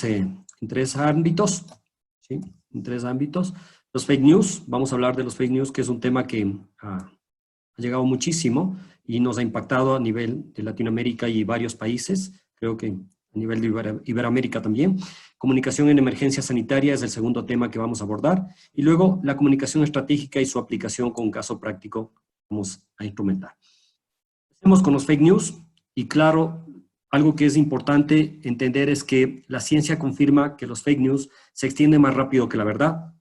en tres ámbitos, ¿sí? En tres ámbitos. Los fake news, vamos a hablar de los fake news, que es un tema que ha llegado muchísimo y nos ha impactado a nivel de Latinoamérica y varios países, creo que a nivel de Iberoamérica también. Comunicación en emergencia sanitaria es el segundo tema que vamos a abordar, y luego la comunicación estratégica y su aplicación con un caso práctico vamos a instrumentar. Empecemos con los fake news, y claro, algo que es importante entender es que la ciencia confirma que los fake news se extienden más rápido que la verdad.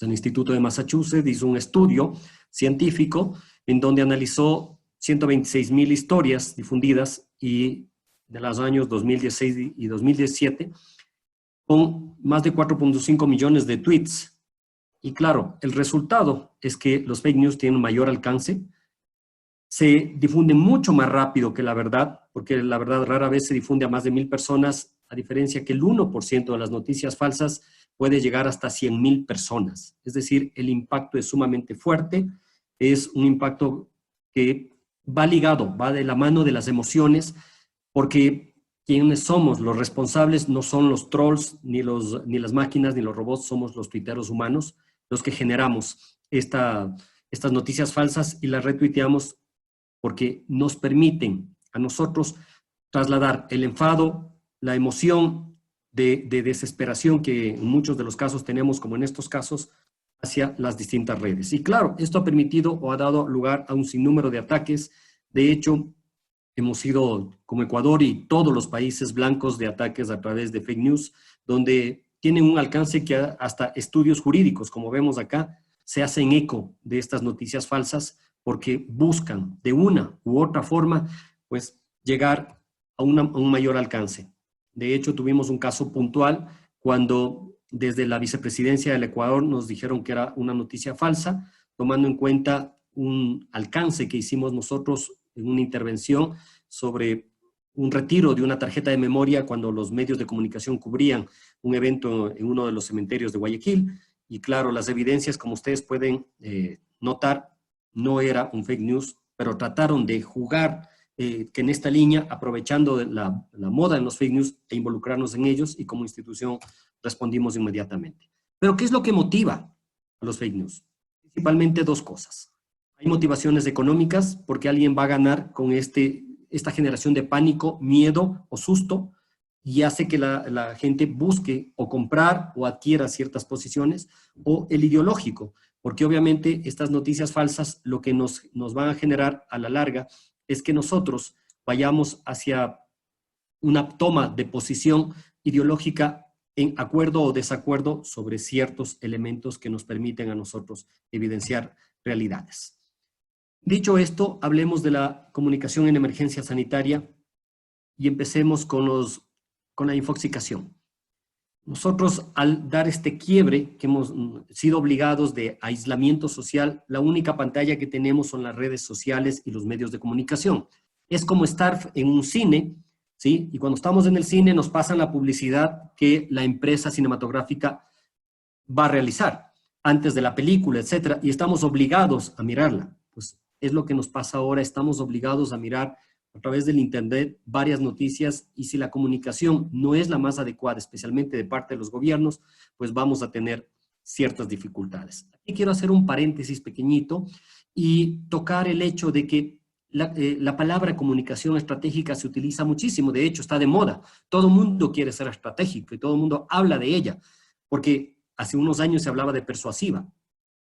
El Instituto de Massachusetts hizo un estudio científico en donde analizó 126,000 historias difundidas y de los años 2016 y 2017 con más de 4.5 millones de tweets. Y claro, el resultado es que los fake news tienen un mayor alcance, se difunden mucho más rápido que la verdad, porque la verdad rara vez se difunde a más de 1,000 personas, a diferencia que el 1% de las noticias falsas puede llegar hasta 100,000 personas. Es decir, el impacto es sumamente fuerte, es un impacto que va ligado, va de la mano de las emociones, porque quienes somos los responsables no son los trolls, ni las máquinas, ni los robots, somos los tuiteros humanos, los que generamos estas noticias falsas y las retuiteamos porque nos permiten a nosotros trasladar el enfado, la emoción de desesperación que en muchos de los casos tenemos, como en estos casos, hacia las distintas redes. Y claro, esto ha permitido o ha dado lugar a un sinnúmero de ataques. De hecho, hemos sido, como Ecuador y todos los países, blancos de ataques a través de fake news, donde tienen un alcance que hasta estudios jurídicos, como vemos acá, se hacen eco de estas noticias falsas porque buscan de una u otra forma, pues, llegar a un mayor alcance. De hecho, tuvimos un caso puntual cuando desde la vicepresidencia del Ecuador nos dijeron que era una noticia falsa, tomando en cuenta un alcance que hicimos nosotros en una intervención sobre un retiro de una tarjeta de memoria cuando los medios de comunicación cubrían un evento en uno de los cementerios de Guayaquil. Y claro, las evidencias, como ustedes pueden notar, no era un fake news, pero trataron de jugar que en esta línea, aprovechando la moda en los fake news e involucrarnos en ellos, y como institución respondimos inmediatamente. Pero ¿qué es lo que motiva a los fake news? Principalmente dos cosas. Hay motivaciones económicas, porque alguien va a ganar con esta generación de pánico, miedo o susto, y hace que la gente busque o comprar o adquiera ciertas posiciones, o el ideológico, porque obviamente estas noticias falsas lo que nos van a generar a la larga es que nosotros vayamos hacia una toma de posición ideológica en acuerdo o desacuerdo sobre ciertos elementos que nos permiten a nosotros evidenciar realidades. Dicho esto, hablemos de la comunicación en emergencia sanitaria y empecemos con la infoxicación. Nosotros, al dar este quiebre, que hemos sido obligados de aislamiento social, la única pantalla que tenemos son las redes sociales y los medios de comunicación. Es como estar en un cine, ¿sí? Y cuando estamos en el cine nos pasan la publicidad que la empresa cinematográfica va a realizar antes de la película, etcétera, y estamos obligados a mirarla. Pues es lo que nos pasa ahora, estamos obligados a mirar a través del internet varias noticias, y si la comunicación no es la más adecuada, especialmente de parte de los gobiernos, pues vamos a tener ciertas dificultades. Aquí quiero hacer un paréntesis pequeñito y tocar el hecho de que la palabra comunicación estratégica se utiliza muchísimo, de hecho está de moda, todo el mundo quiere ser estratégico y todo el mundo habla de ella, porque hace unos años se hablaba de persuasiva,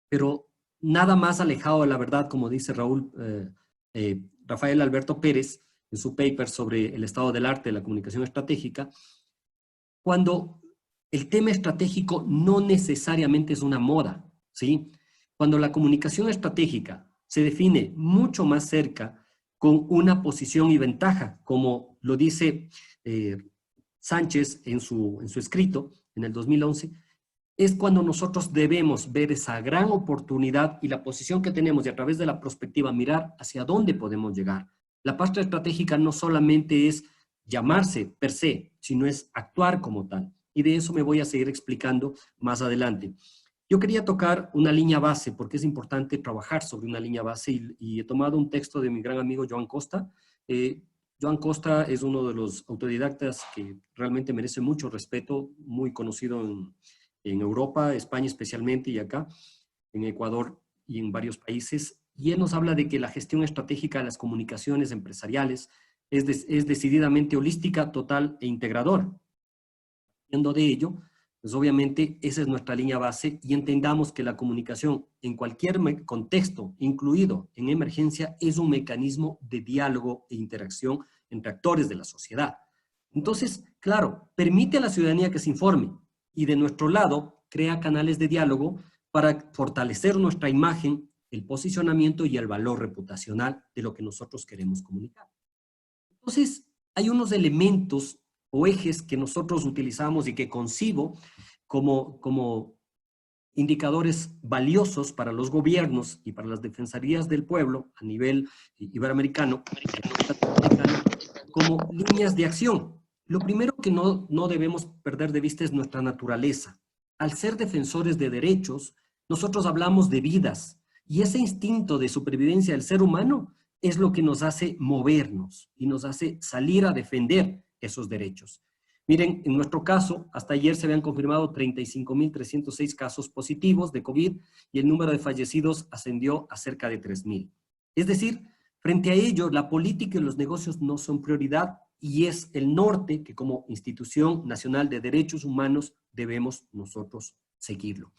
pero nada más alejado de la verdad, como dice Rafael Alberto Pérez en su paper sobre el estado del arte de la comunicación estratégica, cuando el tema estratégico no necesariamente es una moda, ¿sí? Cuando la comunicación estratégica se define mucho más cerca con una posición y ventaja, como lo dice Sánchez en su escrito en el 2011, es cuando nosotros debemos ver esa gran oportunidad y la posición que tenemos, y a través de la perspectiva mirar hacia dónde podemos llegar. La parte estratégica no solamente es llamarse per se, sino es actuar como tal. Y de eso me voy a seguir explicando más adelante. Yo quería tocar una línea base, porque es importante trabajar sobre una línea base, y he tomado un texto de mi gran amigo Joan Costa. Joan Costa es uno de los autodidactas que realmente merece mucho respeto, muy conocido en Europa, España especialmente, y acá, en Ecuador y en varios países. Y él nos habla de que la gestión estratégica de las comunicaciones empresariales es decididamente holística, total e integradora. Partiendo de ello, pues obviamente esa es nuestra línea base, y entendamos que la comunicación en cualquier contexto, incluido en emergencia, es un mecanismo de diálogo e interacción entre actores de la sociedad. Entonces, claro, permite a la ciudadanía que se informe, y de nuestro lado crea canales de diálogo para fortalecer nuestra imagen, el posicionamiento y el valor reputacional de lo que nosotros queremos comunicar. Entonces, hay unos elementos o ejes que nosotros utilizamos y que concibo como indicadores valiosos para los gobiernos y para las defensorías del pueblo a nivel iberoamericano, como líneas de acción. Lo primero que no debemos perder de vista es nuestra naturaleza. Al ser defensores de derechos, nosotros hablamos de vidas, y ese instinto de supervivencia del ser humano es lo que nos hace movernos y nos hace salir a defender esos derechos. Miren, en nuestro caso, hasta ayer se habían confirmado 35.306 casos positivos de COVID, y el número de fallecidos ascendió a cerca de 3.000. Es decir, frente a ello, la política y los negocios no son prioridad, y es el norte que como institución nacional de derechos humanos debemos nosotros seguirlo.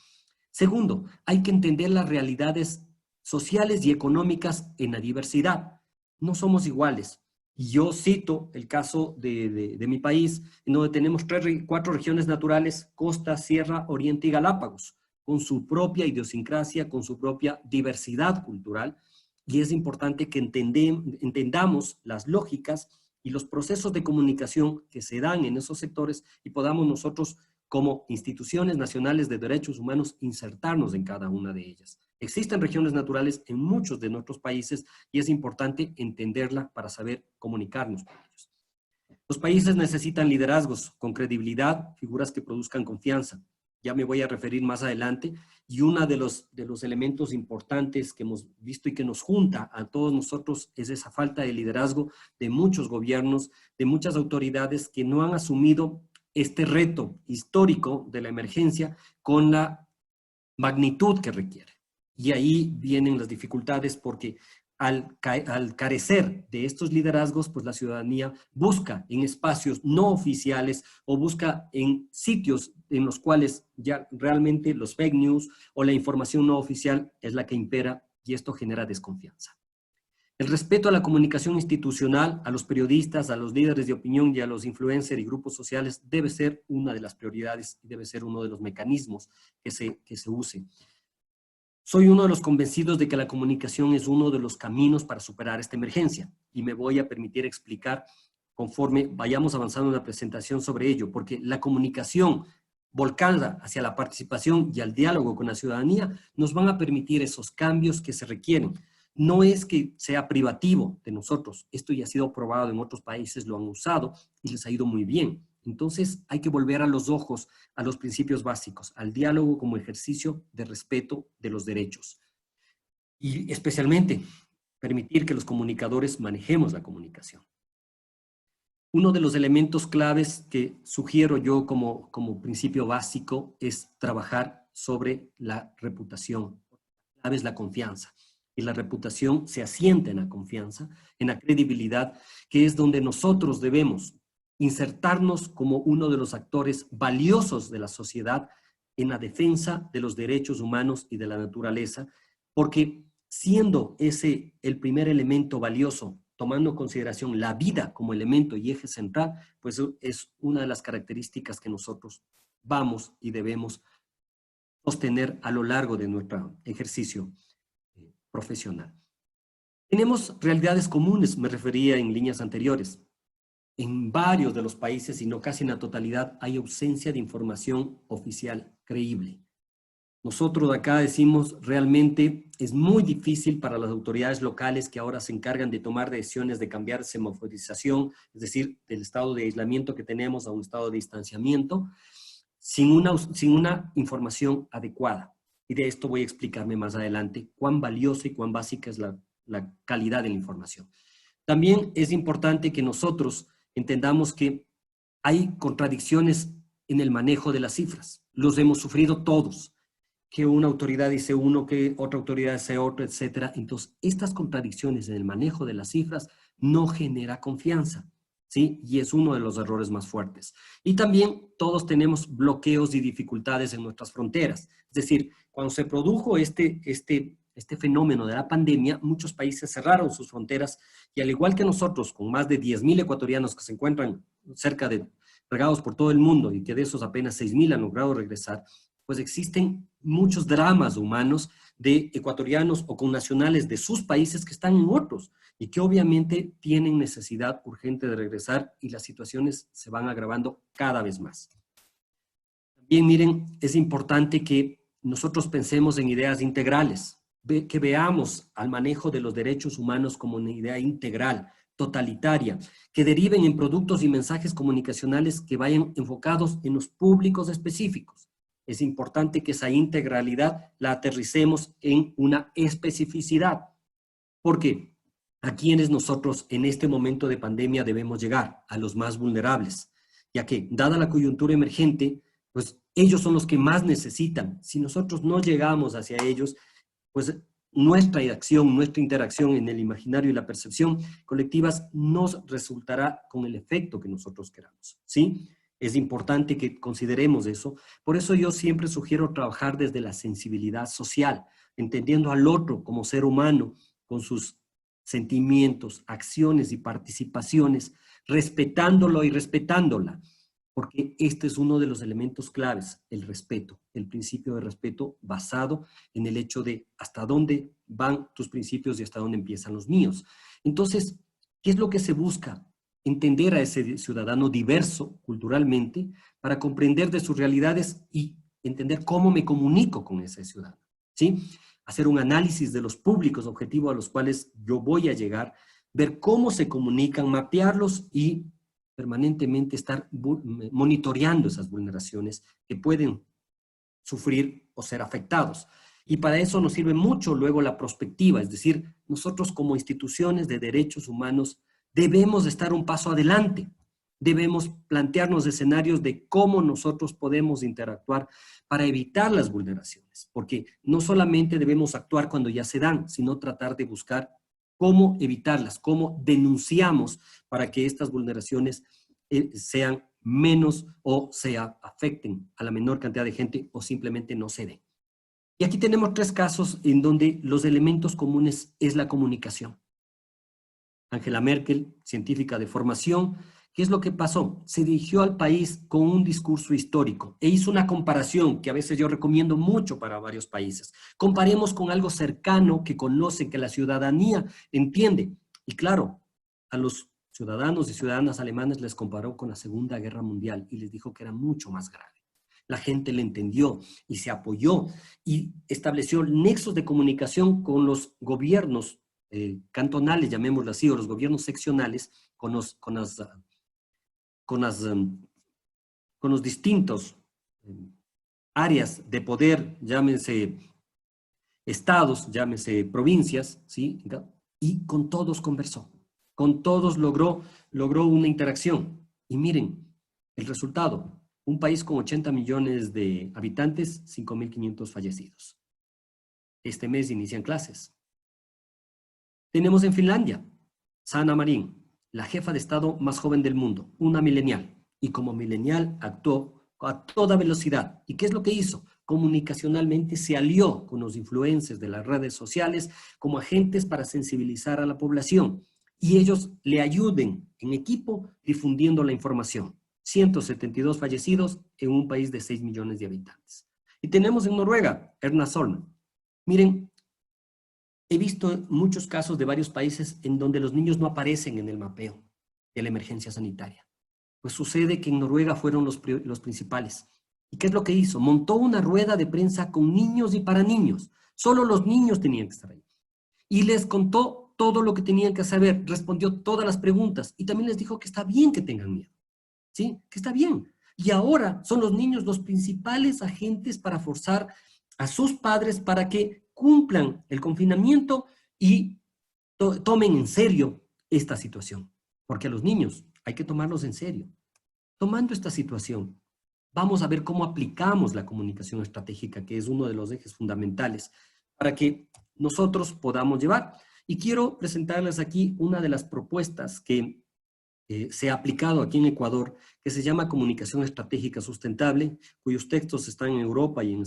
Segundo, hay que entender las realidades sociales y económicas en la diversidad. No somos iguales. Y yo cito el caso de mi país, en donde tenemos 4 regiones naturales: costa, sierra, oriente y Galápagos, con su propia idiosincrasia, con su propia diversidad cultural, y es importante que entendamos las lógicas y los procesos de comunicación que se dan en esos sectores, y podamos nosotros, como instituciones nacionales de derechos humanos, insertarnos en cada una de ellas. Existen regiones naturales en muchos de nuestros países, y es importante entenderla para saber comunicarnos con ellos. Los países necesitan liderazgos con credibilidad, figuras que produzcan confianza. Ya me voy a referir más adelante, y uno de los elementos importantes que hemos visto y que nos junta a todos nosotros es esa falta de liderazgo de muchos gobiernos, de muchas autoridades que no han asumido este reto histórico de la emergencia con la magnitud que requiere. Y ahí vienen las dificultades, porque al carecer de estos liderazgos, pues la ciudadanía busca en espacios no oficiales o busca en sitios en los cuales ya realmente los fake news o la información no oficial es la que impera, y esto genera desconfianza. El respeto a la comunicación institucional, a los periodistas, a los líderes de opinión y a los influencers y grupos sociales debe ser una de las prioridades y debe ser uno de los mecanismos que se use. Soy uno de los convencidos de que la comunicación es uno de los caminos para superar esta emergencia, y me voy a permitir explicar conforme vayamos avanzando en la presentación sobre ello, porque la comunicación volcada hacia la participación y al diálogo con la ciudadanía nos van a permitir esos cambios que se requieren. No es que sea privativo de nosotros, esto ya ha sido probado en otros países, lo han usado y les ha ido muy bien. Entonces hay que volver a los ojos a los principios básicos, al diálogo como ejercicio de respeto de los derechos. Y especialmente permitir que los comunicadores manejemos la comunicación. Uno de los elementos claves que sugiero yo como principio básico es trabajar sobre la reputación. La clave es la confianza. Y la reputación se asienta en la confianza, en la credibilidad, que es donde nosotros debemos insertarnos como uno de los actores valiosos de la sociedad en la defensa de los derechos humanos y de la naturaleza, porque siendo ese el primer elemento valioso, tomando en consideración la vida como elemento y eje central, pues es una de las características que nosotros vamos y debemos sostener a lo largo de nuestro ejercicio profesional. Tenemos realidades comunes, me refería en líneas anteriores. En varios de los países, y no casi en la totalidad, hay ausencia de información oficial creíble. Nosotros de acá decimos, realmente es muy difícil para las autoridades locales que ahora se encargan de tomar decisiones de cambiar semaforización, es decir, del estado de aislamiento que tenemos a un estado de distanciamiento, sin una información adecuada. Y de esto voy a explicarme más adelante cuán valiosa y cuán básica es la calidad de la información. También es importante que nosotros entendamos que hay contradicciones en el manejo de las cifras. Los hemos sufrido todos, que una autoridad dice uno, que otra autoridad dice otro, etcétera. Entonces, estas contradicciones en el manejo de las cifras no genera confianza, ¿sí? Y es uno de los errores más fuertes. Y también todos tenemos bloqueos y dificultades en nuestras fronteras. Es decir, cuando se produjo este fenómeno de la pandemia, muchos países cerraron sus fronteras y al igual que nosotros, con más de 10.000 ecuatorianos que se encuentran cerca de regados por todo el mundo y que de esos apenas 6.000 han logrado regresar, pues existen muchos dramas humanos de ecuatorianos o connacionales de sus países que están en otros y que obviamente tienen necesidad urgente de regresar y las situaciones se van agravando cada vez más. También miren, es importante que nosotros pensemos en ideas integrales, que veamos al manejo de los derechos humanos como una idea integral, totalitaria, que deriven en productos y mensajes comunicacionales que vayan enfocados en los públicos específicos. Es importante que esa integralidad la aterricemos en una especificidad, porque a quienes nosotros en este momento de pandemia debemos llegar, a los más vulnerables, ya que dada la coyuntura emergente, pues ellos son los que más necesitan. Si nosotros no llegamos hacia ellos, pues nuestra acción, nuestra interacción en el imaginario y la percepción colectivas nos resultará con el efecto que nosotros queramos, ¿sí? Es importante que consideremos eso. Por eso yo siempre sugiero trabajar desde la sensibilidad social, entendiendo al otro como ser humano, con sus sentimientos, acciones y participaciones, respetándolo y respetándola, porque este es uno de los elementos claves, el respeto, el principio de respeto basado en el hecho de hasta dónde van tus principios y hasta dónde empiezan los míos. Entonces, ¿qué es lo que se busca? Entender a ese ciudadano diverso culturalmente para comprender de sus realidades y entender cómo me comunico con ese ciudadano, ¿sí? Hacer un análisis de los públicos objetivos a los cuales yo voy a llegar, ver cómo se comunican, mapearlos y permanentemente estar monitoreando esas vulneraciones que pueden sufrir o ser afectados. Y para eso nos sirve mucho luego la prospectiva, es decir, nosotros como instituciones de derechos humanos debemos estar un paso adelante, debemos plantearnos escenarios de cómo nosotros podemos interactuar para evitar las vulneraciones, porque no solamente debemos actuar cuando ya se dan, sino tratar de buscar cómo evitarlas, cómo denunciamos para que estas vulneraciones sean menos o afecten a la menor cantidad de gente o simplemente no se den. Y aquí tenemos 3 casos en donde los elementos comunes es la comunicación. Angela Merkel, científica de formación, ¿qué es lo que pasó? Se dirigió al país con un discurso histórico e hizo una comparación que a veces yo recomiendo mucho para varios países. Comparemos con algo cercano que conocen, que la ciudadanía entiende. Y claro, a los ciudadanos y ciudadanas alemanes les comparó con la Segunda Guerra Mundial y les dijo que era mucho más grave. La gente le entendió y se apoyó y estableció nexos de comunicación con los gobiernos cantonales, llamémoslo así, o los gobiernos seccionales, con los distintos áreas de poder, llámense estados, llámense provincias, ¿sí? Y con todos conversó, con todos logró una interacción. Y miren, el resultado, un país con 80 millones de habitantes, 5.500 fallecidos. Este mes inician clases. Tenemos en Finlandia, Sanna Marin, la jefa de Estado más joven del mundo, una milenial, y como milenial actuó a toda velocidad. ¿Y qué es lo que hizo? Comunicacionalmente se alió con los influencers de las redes sociales como agentes para sensibilizar a la población y ellos le ayuden en equipo difundiendo la información. 172 fallecidos en un país de 6 millones de habitantes. Y tenemos en Noruega, Erna Solberg. Miren, he visto muchos casos de varios países en donde los niños no aparecen en el mapeo de la emergencia sanitaria. Pues sucede que en Noruega fueron los principales. ¿Y qué es lo que hizo? Montó una rueda de prensa con niños y para niños. Solo los niños tenían que estar ahí. Y les contó todo lo que tenían que saber, respondió todas las preguntas y también les dijo que está bien que tengan miedo, ¿sí? Que está bien. Y ahora son los niños los principales agentes para forzar a sus padres para que cumplan el confinamiento y tomen en serio esta situación, porque a los niños hay que tomarlos en serio. Tomando esta situación, vamos a ver cómo aplicamos la comunicación estratégica, que es uno de los ejes fundamentales para que nosotros podamos llevar. Y quiero presentarles aquí una de las propuestas que se ha aplicado aquí en Ecuador, que se llama Comunicación Estratégica Sustentable, cuyos textos están en Europa y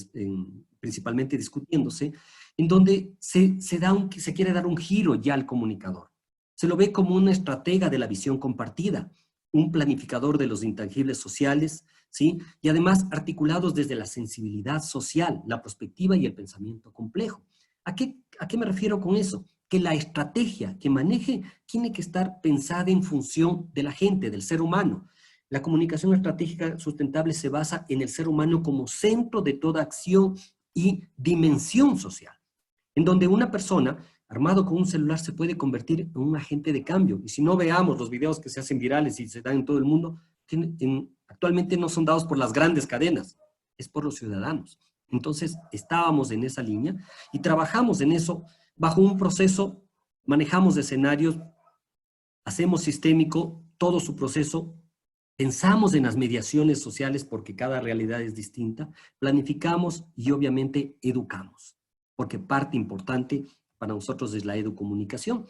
principalmente discutiéndose, en donde se quiere dar un giro ya al comunicador. Se lo ve como una estratega de la visión compartida, un planificador de los intangibles sociales, ¿sí? Y además articulados desde la sensibilidad social, la perspectiva y el pensamiento complejo. ¿A qué me refiero con eso? Que la estrategia que maneje tiene que estar pensada en función de la gente, del ser humano. La comunicación estratégica sustentable se basa en el ser humano como centro de toda acción y dimensión social, en donde una persona armado con un celular se puede convertir en un agente de cambio. Y si no, veamos los videos que se hacen virales y se dan en todo el mundo, actualmente no son dados por las grandes cadenas, es por los ciudadanos. Entonces, estábamos en esa línea y trabajamos en eso bajo un proceso, manejamos escenarios, hacemos sistémico todo su proceso, pensamos en las mediaciones sociales porque cada realidad es distinta, planificamos y obviamente educamos, porque parte importante para nosotros es la educomunicación.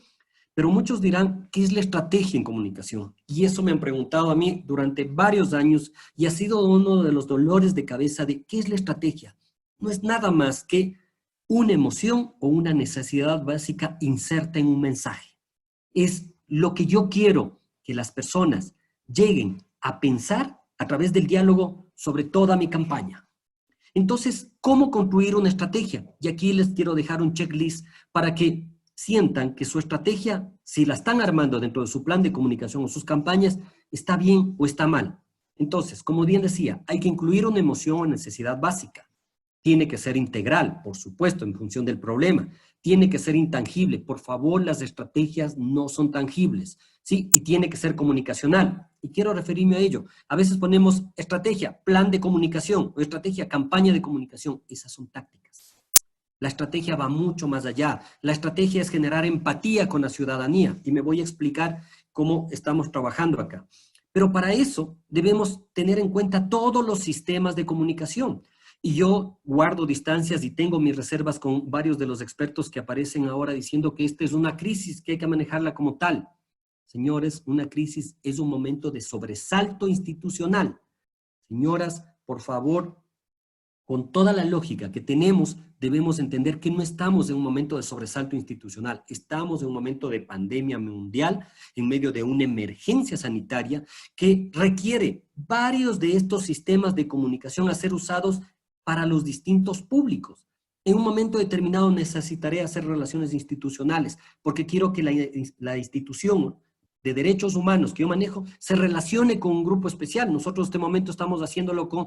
Pero muchos dirán, ¿qué es la estrategia en comunicación? Y eso me han preguntado a mí durante varios años y ha sido uno de los dolores de cabeza de ¿qué es la estrategia? No es nada más que una emoción o una necesidad básica inserta en un mensaje. Es lo que yo quiero que las personas lleguen a pensar a través del diálogo sobre toda mi campaña. Entonces, ¿cómo construir una estrategia? Y aquí les quiero dejar un checklist para que sientan que su estrategia, si la están armando dentro de su plan de comunicación o sus campañas, está bien o está mal. Entonces, como bien decía, hay que incluir una emoción o necesidad básica. Tiene que ser integral, por supuesto, en función del problema. Tiene que ser intangible. Por favor, las estrategias no son tangibles, ¿sí? Y tiene que ser comunicacional. Y quiero referirme a ello. A veces ponemos estrategia, plan de comunicación, o estrategia, campaña de comunicación. Esas son tácticas. La estrategia va mucho más allá. La estrategia es generar empatía con la ciudadanía. Y me voy a explicar cómo estamos trabajando acá. Pero para eso debemos tener en cuenta todos los sistemas de comunicación. Y yo guardo distancias y tengo mis reservas con varios de los expertos que aparecen ahora diciendo que esta es una crisis que hay que manejarla como tal. Señores, una crisis es un momento de sobresalto institucional. Señoras, por favor, con toda la lógica que tenemos, debemos entender que no estamos en un momento de sobresalto institucional, estamos en un momento de pandemia mundial, en medio de una emergencia sanitaria que requiere varios de estos sistemas de comunicación a ser usados para los distintos públicos. En un momento determinado necesitaré hacer relaciones institucionales, porque quiero que la institución de derechos humanos que yo manejo se relacione con un grupo especial. Nosotros en este momento estamos haciéndolo con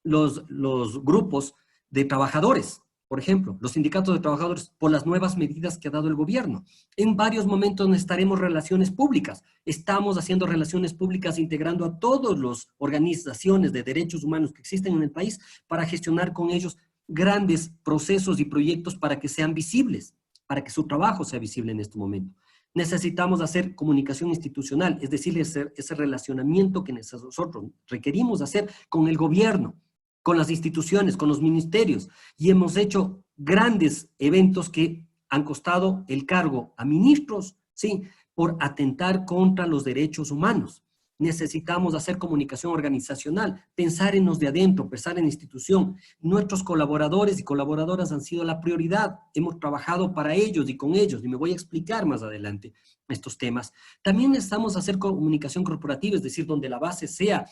los grupos de trabajadores, por ejemplo, los sindicatos de trabajadores, por las nuevas medidas que ha dado el gobierno. En varios momentos necesitaremos relaciones públicas. Estamos haciendo relaciones públicas integrando a todas las organizaciones de derechos humanos que existen en el país para gestionar con ellos grandes procesos y proyectos para que sean visibles, para que su trabajo sea visible en este momento. Necesitamos hacer comunicación institucional, es decir, ese relacionamiento que nosotros requerimos hacer con el gobierno, con las instituciones, con los ministerios, y hemos hecho grandes eventos que han costado el cargo a ministros, ¿sí?, por atentar contra los derechos humanos. Necesitamos hacer comunicación organizacional, pensar en los de adentro, pensar en la institución. Nuestros colaboradores y colaboradoras han sido la prioridad. Hemos trabajado para ellos y con ellos, y me voy a explicar más adelante estos temas. También necesitamos hacer comunicación corporativa, es decir, donde la base sea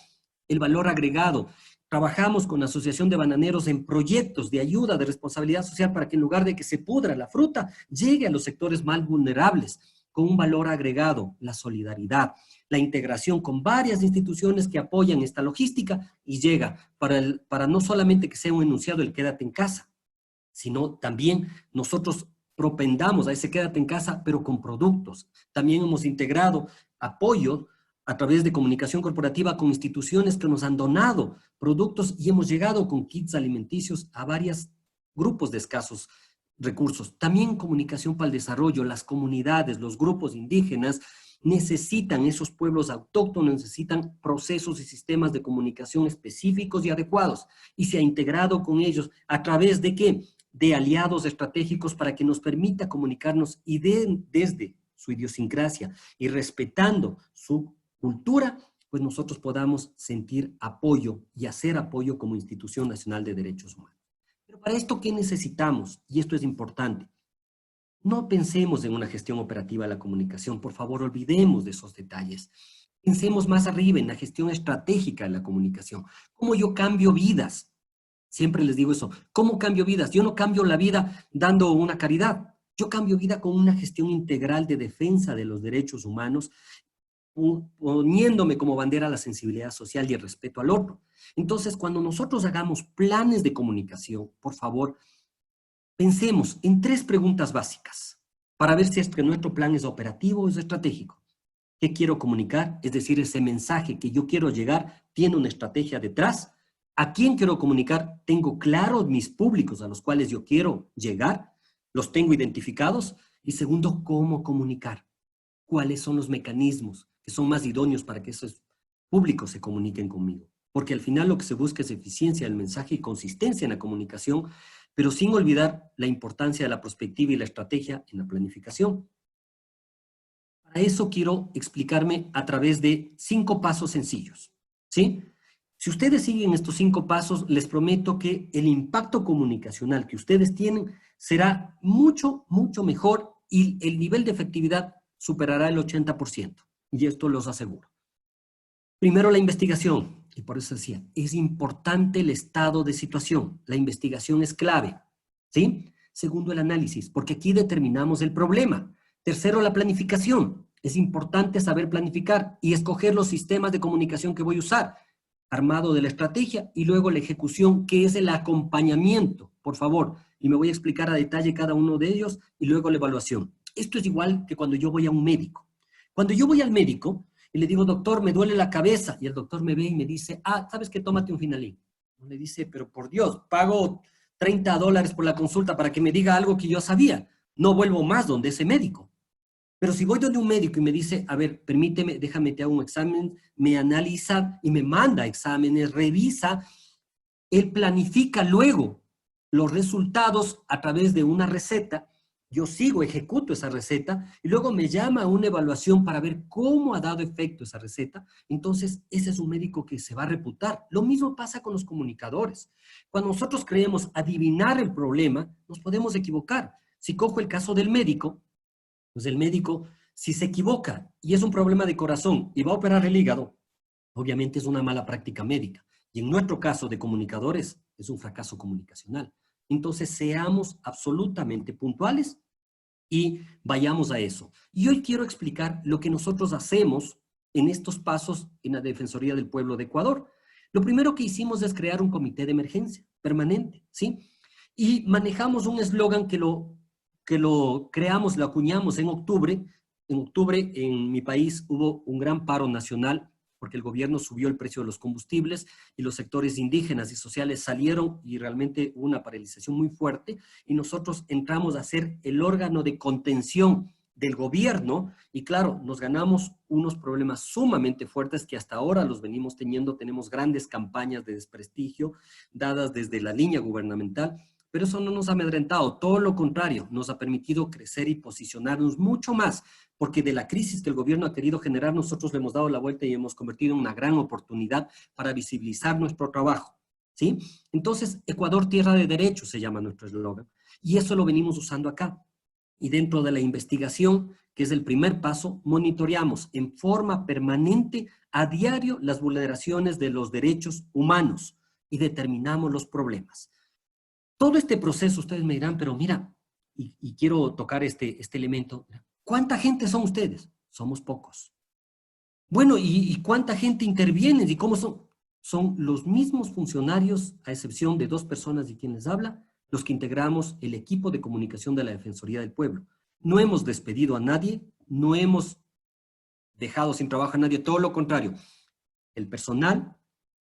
el valor agregado. Trabajamos con la Asociación de Bananeros en proyectos de ayuda, de responsabilidad social, para que en lugar de que se pudra la fruta, llegue a los sectores más vulnerables, con un valor agregado, la solidaridad, la integración con varias instituciones que apoyan esta logística y llega para no solamente que sea un enunciado el quédate en casa, sino también nosotros propendamos a ese quédate en casa, pero con productos. También hemos integrado apoyo a través de comunicación corporativa con instituciones que nos han donado productos y hemos llegado con kits alimenticios a varios grupos de escasos recursos. También comunicación para el desarrollo, las comunidades, los grupos indígenas, necesitan, esos pueblos autóctonos necesitan procesos y sistemas de comunicación específicos y adecuados, y se ha integrado con ellos a través de ¿qué? De aliados estratégicos para que nos permita comunicarnos y desde su idiosincrasia y respetando su cultura, pues nosotros podamos sentir apoyo y hacer apoyo como Institución Nacional de Derechos Humanos. Pero para esto, ¿qué necesitamos? Y esto es importante. No pensemos en una gestión operativa de la comunicación, por favor, olvidemos de esos detalles. Pensemos más arriba en la gestión estratégica de la comunicación. ¿Cómo yo cambio vidas? Siempre les digo eso. ¿Cómo cambio vidas? Yo no cambio la vida dando una caridad. Yo cambio vida con una gestión integral de defensa de los derechos humanos, poniéndome como bandera la sensibilidad social y el respeto al otro. Entonces, cuando nosotros hagamos planes de comunicación, por favor, pensemos en 3 preguntas básicas para ver si es que nuestro plan es operativo o es estratégico. ¿Qué quiero comunicar? Es decir, ese mensaje que yo quiero llegar tiene una estrategia detrás. ¿A quién quiero comunicar? ¿Tengo claros mis públicos a los cuales yo quiero llegar? ¿Los tengo identificados? Y segundo, ¿cómo comunicar? ¿Cuáles son los mecanismos que son más idóneos para que esos públicos se comuniquen conmigo? Porque al final lo que se busca es eficiencia del mensaje y consistencia en la comunicación, pero sin olvidar la importancia de la perspectiva y la estrategia en la planificación. Para eso quiero explicarme a través de 5 pasos sencillos, ¿sí? Si ustedes siguen estos 5 pasos, les prometo que el impacto comunicacional que ustedes tienen será mucho, mucho mejor y el nivel de efectividad superará el 80%. Y esto los aseguro. Primero, la investigación. Y por eso decía, es importante el estado de situación. La investigación es clave, ¿sí? Segundo, el análisis, porque aquí determinamos el problema. Tercero, la planificación. Es importante saber planificar y escoger los sistemas de comunicación que voy a usar, armado de la estrategia, y luego la ejecución, que es el acompañamiento, por favor. Y me voy a explicar a detalle cada uno de ellos, y luego la evaluación. Esto es igual que cuando yo voy a un médico. Cuando yo voy al médico y le digo, doctor, me duele la cabeza, y el doctor me ve y me dice, ¿sabes qué? Tómate un Finalín. Le dice, pero por Dios, pago $30 por la consulta para que me diga algo que yo sabía. No vuelvo más donde ese médico. Pero si voy donde un médico y me dice, a ver, permíteme, déjame te hago un examen, me analiza y me manda exámenes, revisa, él planifica luego los resultados a través de una receta, yo sigo, ejecuto esa receta y luego me llama a una evaluación para ver cómo ha dado efecto esa receta. Entonces, ese es un médico que se va a reputar. Lo mismo pasa con los comunicadores. Cuando nosotros creemos adivinar el problema, nos podemos equivocar. Si cojo el caso del médico, pues el médico, si se equivoca y es un problema de corazón y va a operar el hígado, obviamente es una mala práctica médica. Y en nuestro caso de comunicadores, es un fracaso comunicacional. Entonces, seamos absolutamente puntuales y vayamos a eso. Y hoy quiero explicar lo que nosotros hacemos en estos pasos en la Defensoría del Pueblo de Ecuador. Lo primero que hicimos es crear un comité de emergencia permanente, ¿sí? Y manejamos un eslogan que lo creamos, lo acuñamos en octubre. En octubre en mi país hubo un gran paro nacional porque el gobierno subió el precio de los combustibles y los sectores indígenas y sociales salieron y realmente hubo una paralización muy fuerte y nosotros entramos a ser el órgano de contención del gobierno y claro, nos ganamos unos problemas sumamente fuertes que hasta ahora los venimos teniendo, tenemos grandes campañas de desprestigio dadas desde la línea gubernamental, pero eso no nos ha amedrentado, todo lo contrario, nos ha permitido crecer y posicionarnos mucho más, porque de la crisis que el gobierno ha querido generar, nosotros le hemos dado la vuelta y hemos convertido en una gran oportunidad para visibilizar nuestro trabajo, ¿sí? Entonces, Ecuador Tierra de Derecho se llama nuestro eslogan, y eso lo venimos usando acá. Y dentro de la investigación, que es el primer paso, monitoreamos en forma permanente a diario las vulneraciones de los derechos humanos y determinamos los problemas. Todo este proceso, ustedes me dirán, pero mira, y quiero tocar este elemento, ¿cuánta gente son ustedes? Somos pocos. Bueno, ¿y cuánta gente interviene? ¿Y cómo son? Son los mismos funcionarios, a excepción de 2 personas de quien les habla, los que integramos el equipo de comunicación de la Defensoría del Pueblo. No hemos despedido a nadie, no hemos dejado sin trabajo a nadie, todo lo contrario. El personal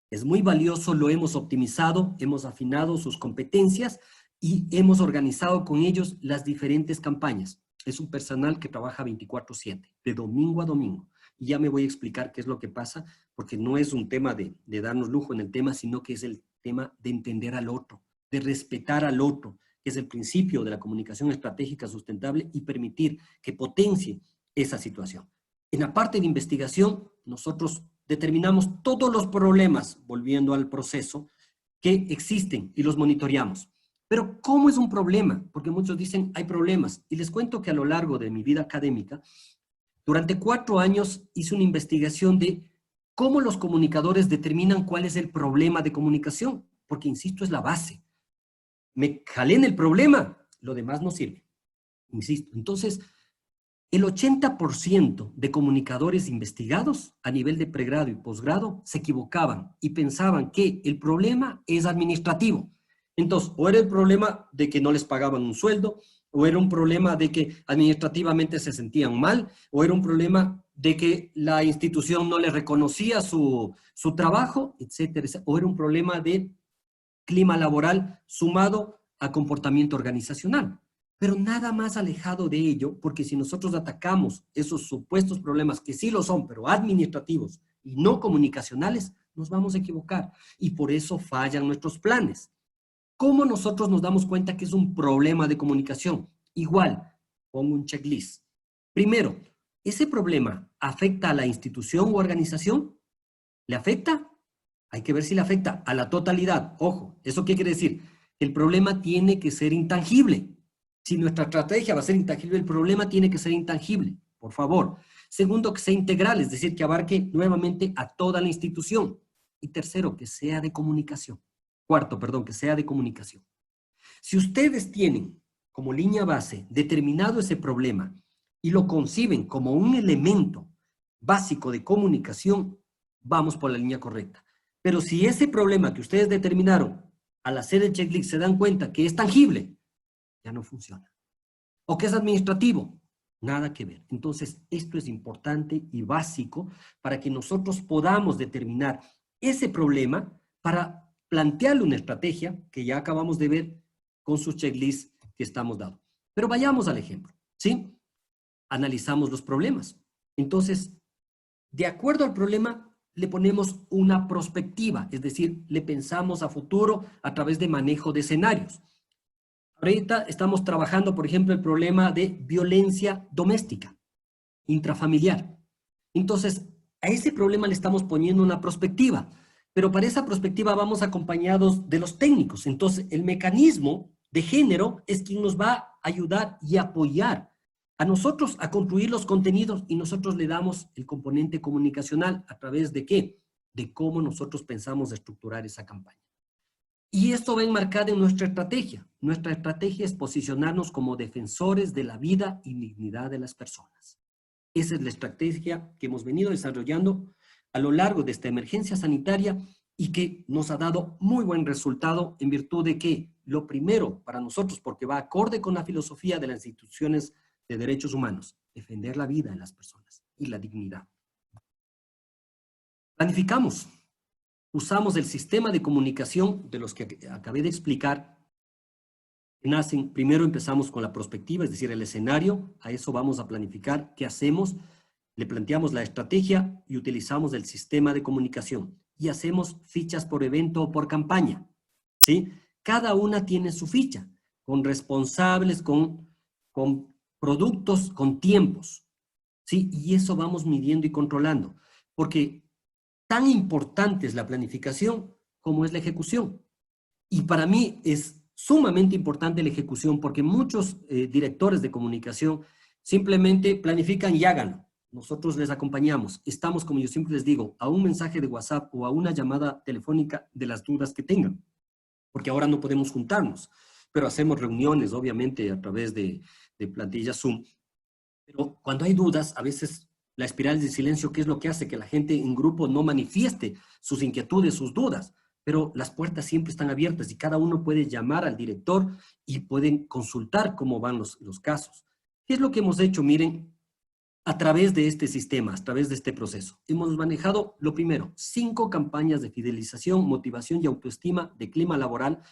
es muy valioso, lo hemos optimizado, hemos afinado sus competencias y hemos organizado con ellos las diferentes campañas. es un personal que trabaja 24/7, de domingo a domingo. Y ya me voy a explicar qué es lo que pasa, porque no es un tema de darnos lujo en el tema, sino que es el tema de entender al otro, de respetar al otro, que es el principio de la comunicación estratégica sustentable y permitir que potencie esa situación. En la parte de investigación, nosotros determinamos todos los problemas, volviendo al proceso, que existen y los monitoreamos. Pero ¿cómo es un problema? Porque muchos dicen, hay problemas. Y les cuento que a lo largo de mi vida académica, durante 4 años hice una investigación de cómo los comunicadores determinan cuál es el problema de comunicación, porque, insisto, es la base. Me jalé en el problema, lo demás no sirve, insisto. Entonces, el 80% de comunicadores investigados a nivel de pregrado y posgrado se equivocaban y pensaban que el problema es administrativo. Entonces, o era el problema de que no les pagaban un sueldo, o era un problema de que administrativamente se sentían mal, o era un problema de que la institución no les reconocía su trabajo, etcétera, o era un problema de clima laboral sumado a comportamiento organizacional. Pero nada más alejado de ello, porque si nosotros atacamos esos supuestos problemas, que sí lo son, pero administrativos y no comunicacionales, nos vamos a equivocar. Y por eso fallan nuestros planes. ¿Cómo nosotros nos damos cuenta que es un problema de comunicación? Igual, pongo un checklist. Primero, ¿ese problema afecta a la institución u organización? ¿Le afecta? Hay que ver si le afecta a la totalidad. Ojo, ¿eso qué quiere decir? El problema tiene que ser intangible. Si nuestra estrategia va a ser intangible, el problema tiene que ser intangible, por favor. Segundo, que sea integral, es decir, que abarque nuevamente a toda la institución. Y tercero, que sea de comunicación. Cuarto, perdón, que sea de comunicación. Si ustedes tienen como línea base determinado ese problema y lo conciben como un elemento básico de comunicación, vamos por la línea correcta. Pero si ese problema que ustedes determinaron al hacer el checklist se dan cuenta que es tangible, ya no funciona. O que es administrativo, nada que ver. Entonces, esto es importante y básico para que nosotros podamos determinar ese problema para plantearle una estrategia que ya acabamos de ver con sus checklists que estamos dando. Pero vayamos al ejemplo, ¿sí? Analizamos los problemas. Entonces, de acuerdo al problema, le ponemos una perspectiva, es decir, le pensamos a futuro a través de manejo de escenarios. Ahorita estamos trabajando, por ejemplo, el problema de violencia doméstica, intrafamiliar. Entonces, a ese problema le estamos poniendo una perspectiva, pero para esa perspectiva vamos acompañados de los técnicos. Entonces, el mecanismo de género es quien nos va a ayudar y apoyar a nosotros a construir los contenidos y nosotros le damos el componente comunicacional a través de ¿qué? De cómo nosotros pensamos estructurar esa campaña. Y esto va enmarcado en nuestra estrategia. Nuestra estrategia es posicionarnos como defensores de la vida y dignidad de las personas. Esa es la estrategia que hemos venido desarrollando a lo largo de esta emergencia sanitaria y que nos ha dado muy buen resultado en virtud de que lo primero para nosotros, porque va acorde con la filosofía de las instituciones de derechos humanos, defender la vida de las personas y la dignidad. Planificamos. Usamos el sistema de comunicación de los que acabé de explicar. Nacen, primero empezamos con la perspectiva, es decir, el escenario, a eso vamos a planificar, ¿qué hacemos? Le planteamos la estrategia y utilizamos el sistema de comunicación. Y hacemos fichas por evento o por campaña, ¿sí? Cada una tiene su ficha, con responsables, con productos, con tiempos, ¿sí? Y eso vamos midiendo y controlando, porque tan importante es la planificación como es la ejecución. Y para mí es sumamente importante la ejecución porque muchos directores de comunicación simplemente planifican y háganlo. Nosotros les acompañamos. Estamos, como yo siempre les digo, a un mensaje de WhatsApp o a una llamada telefónica de las dudas que tengan. Porque ahora no podemos juntarnos, pero hacemos reuniones, obviamente, a través de plantillas Zoom. Pero cuando hay dudas, a veces la espiral de silencio, ¿qué es lo que hace? Que la gente en grupo no manifieste sus inquietudes, sus dudas. Pero las puertas siempre están abiertas y cada uno puede llamar al director y pueden consultar cómo van los casos. ¿Qué es lo que hemos hecho? Miren, a través de este sistema, a través de este proceso. Hemos manejado, lo primero, 5 campañas de fidelización, motivación y autoestima de clima laboral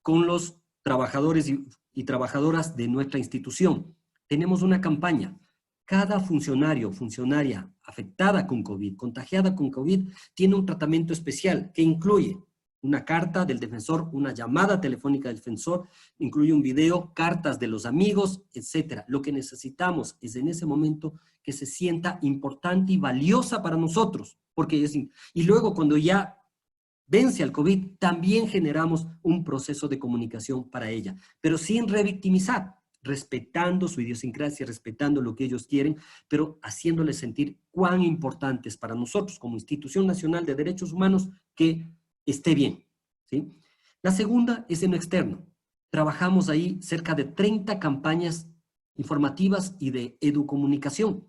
con los trabajadores y trabajadoras de nuestra institución. tenemos una campaña. Cada funcionario o funcionaria afectada con COVID, contagiada con COVID, tiene un tratamiento especial que incluye una carta del defensor, una llamada telefónica del defensor, incluye un video, cartas de los amigos, etc. Lo que necesitamos es en ese momento que se sienta importante y valiosa para nosotros. Y luego cuando ya vence al COVID, también generamos un proceso de comunicación para ella, pero sin revictimizar, respetando su idiosincrasia, respetando lo que ellos quieren, pero haciéndoles sentir cuán importante es para nosotros como Institución Nacional de Derechos Humanos que esté bien, ¿sí? La segunda es en lo externo. Trabajamos ahí cerca de 30 campañas informativas y de educomunicación,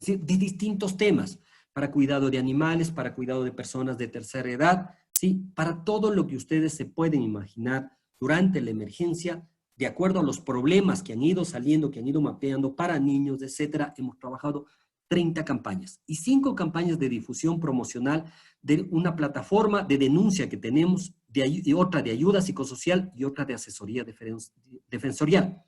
¿sí? De distintos temas, para cuidado de animales, para cuidado de personas de tercera edad, ¿sí? Para todo lo que ustedes se pueden imaginar durante la emergencia, de acuerdo a los problemas que han ido saliendo, que han ido mapeando para niños, etcétera. Hemos trabajado 30 campañas y 5 campañas de difusión promocional de una plataforma de denuncia que tenemos, y otra de ayuda psicosocial y otra de asesoría defensorial.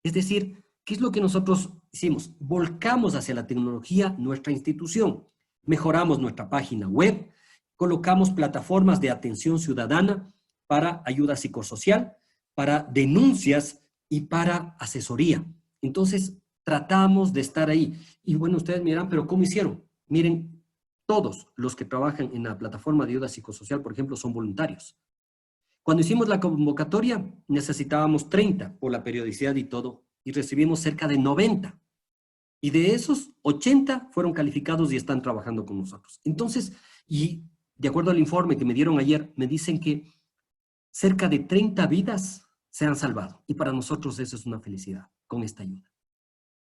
Es decir, ¿qué es lo que nosotros hicimos? Volcamos hacia la tecnología nuestra institución, mejoramos nuestra página web, colocamos plataformas de atención ciudadana para ayuda psicosocial, para denuncias y para asesoría. Entonces, tratamos de estar ahí. Y bueno, ustedes miran, pero ¿cómo hicieron? Miren, todos los que trabajan en la plataforma de ayuda psicosocial, por ejemplo, son voluntarios. Cuando hicimos la convocatoria, necesitábamos 30 por la periodicidad y todo, y recibimos cerca de 90. Y de esos, 80 fueron calificados y están trabajando con nosotros. Entonces, y de acuerdo al informe que me dieron ayer, me dicen que cerca de 30 vidas se han salvado. Y para nosotros eso es una felicidad, con esta ayuda.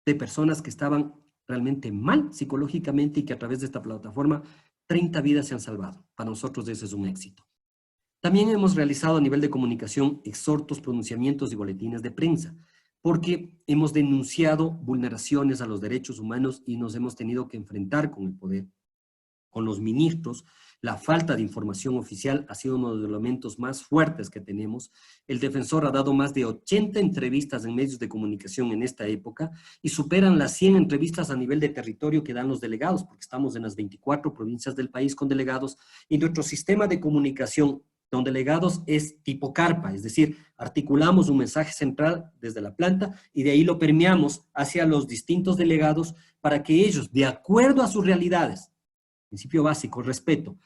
De personas que estaban realmente mal psicológicamente y que a través de esta plataforma 30 vidas se han salvado. Para nosotros eso es un éxito. También hemos realizado a nivel de comunicación exhortos, pronunciamientos y boletines de prensa, porque hemos denunciado vulneraciones a los derechos humanos y nos hemos tenido que enfrentar con el poder, con los ministros. La falta de información oficial ha sido uno de los elementos más fuertes que tenemos. El defensor ha dado más de 80 entrevistas en medios de comunicación en esta época y superan las 100 entrevistas a nivel de territorio que dan los delegados, porque estamos en las 24 provincias del país con delegados, y nuestro sistema de comunicación con delegados es tipo carpa, es decir, articulamos un mensaje central desde la planta y de ahí lo permeamos hacia los distintos delegados para que ellos, de acuerdo a sus realidades, principio básico, respeto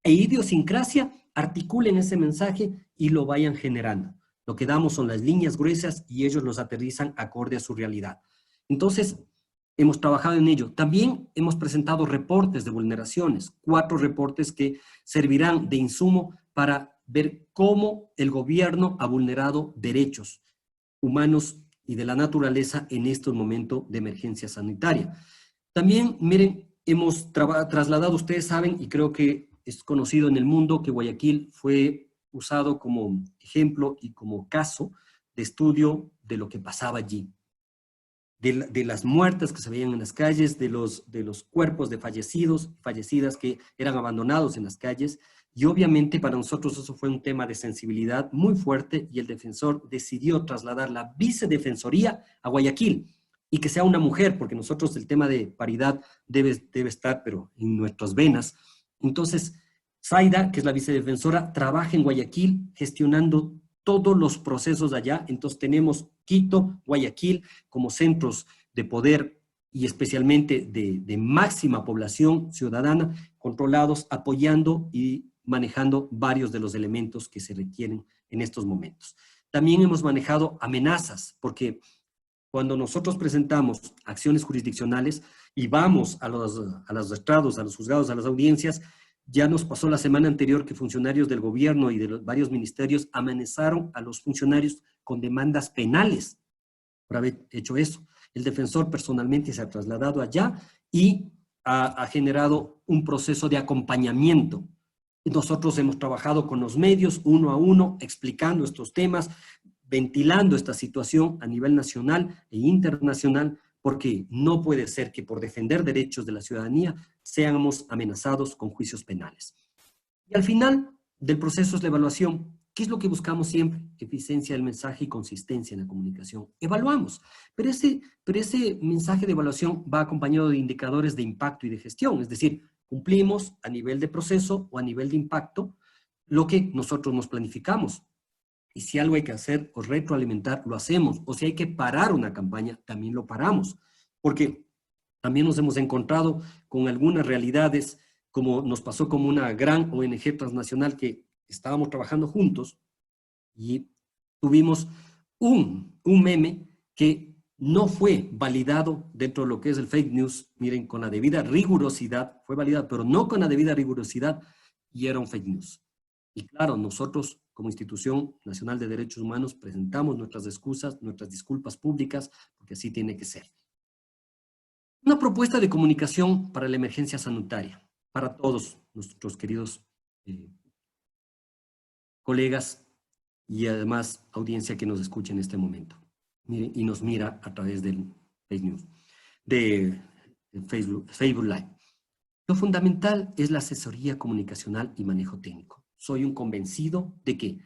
e idiosincrasia, articulen ese mensaje y lo vayan generando. Lo que damos son las líneas gruesas y ellos los aterrizan acorde a su realidad. Entonces, hemos trabajado en ello. También hemos presentado reportes de vulneraciones, 4 reportes que servirán de insumo para ver cómo el gobierno ha vulnerado derechos humanos y de la naturaleza en estos momentos de emergencia sanitaria. También, miren, hemos trasladado, ustedes saben, y creo que es conocido en el mundo, que Guayaquil fue usado como ejemplo y como caso de estudio de lo que pasaba allí. De las muertes que se veían en las calles, de los cuerpos de fallecidos, fallecidas que eran abandonados en las calles, y obviamente para nosotros eso fue un tema de sensibilidad muy fuerte y el defensor decidió trasladar la vicedefensoría a Guayaquil y que sea una mujer, porque nosotros el tema de paridad debe estar, pero en nuestras venas. Entonces, Zaida, que es la vicedefensora, trabaja en Guayaquil gestionando todos los procesos allá. Entonces tenemos Quito, Guayaquil como centros de poder y especialmente de máxima población ciudadana, controlados, apoyando y manejando varios de los elementos que se requieren en estos momentos. También hemos manejado amenazas, porque cuando nosotros presentamos acciones jurisdiccionales y vamos a los estrados, a los juzgados, a las audiencias, ya nos pasó la semana anterior que funcionarios del gobierno y de los varios ministerios amenazaron a los funcionarios con demandas penales por haber hecho eso. El defensor personalmente se ha trasladado allá y ha generado un proceso de acompañamiento. Nosotros hemos trabajado con los medios uno a uno, explicando estos temas, ventilando esta situación a nivel nacional e internacional, porque no puede ser que por defender derechos de la ciudadanía seamos amenazados con juicios penales. Y al final del proceso es la evaluación. ¿Qué es lo que buscamos siempre? Eficiencia del mensaje y consistencia en la comunicación. Evaluamos, pero ese mensaje de evaluación va acompañado de indicadores de impacto y de gestión, es decir, cumplimos a nivel de proceso o a nivel de impacto lo que nosotros nos planificamos. Y si algo hay que hacer o retroalimentar, lo hacemos. O si hay que parar una campaña, también lo paramos. Porque también nos hemos encontrado con algunas realidades, como nos pasó como una gran ONG transnacional que estábamos trabajando juntos y tuvimos un meme que no fue validado dentro de lo que es el fake news, miren, con la debida rigurosidad, fue validado, pero no con la debida rigurosidad, y era un fake news. Y claro, nosotros como Institución Nacional de Derechos Humanos presentamos nuestras excusas, nuestras disculpas públicas, porque así tiene que ser. Una propuesta de comunicación para la emergencia sanitaria, para todos nuestros queridos colegas y además audiencia que nos escucha en este momento. Mire, y nos mira a través del fake news, de Facebook Live. Lo fundamental es la asesoría comunicacional y manejo técnico. Soy un convencido de que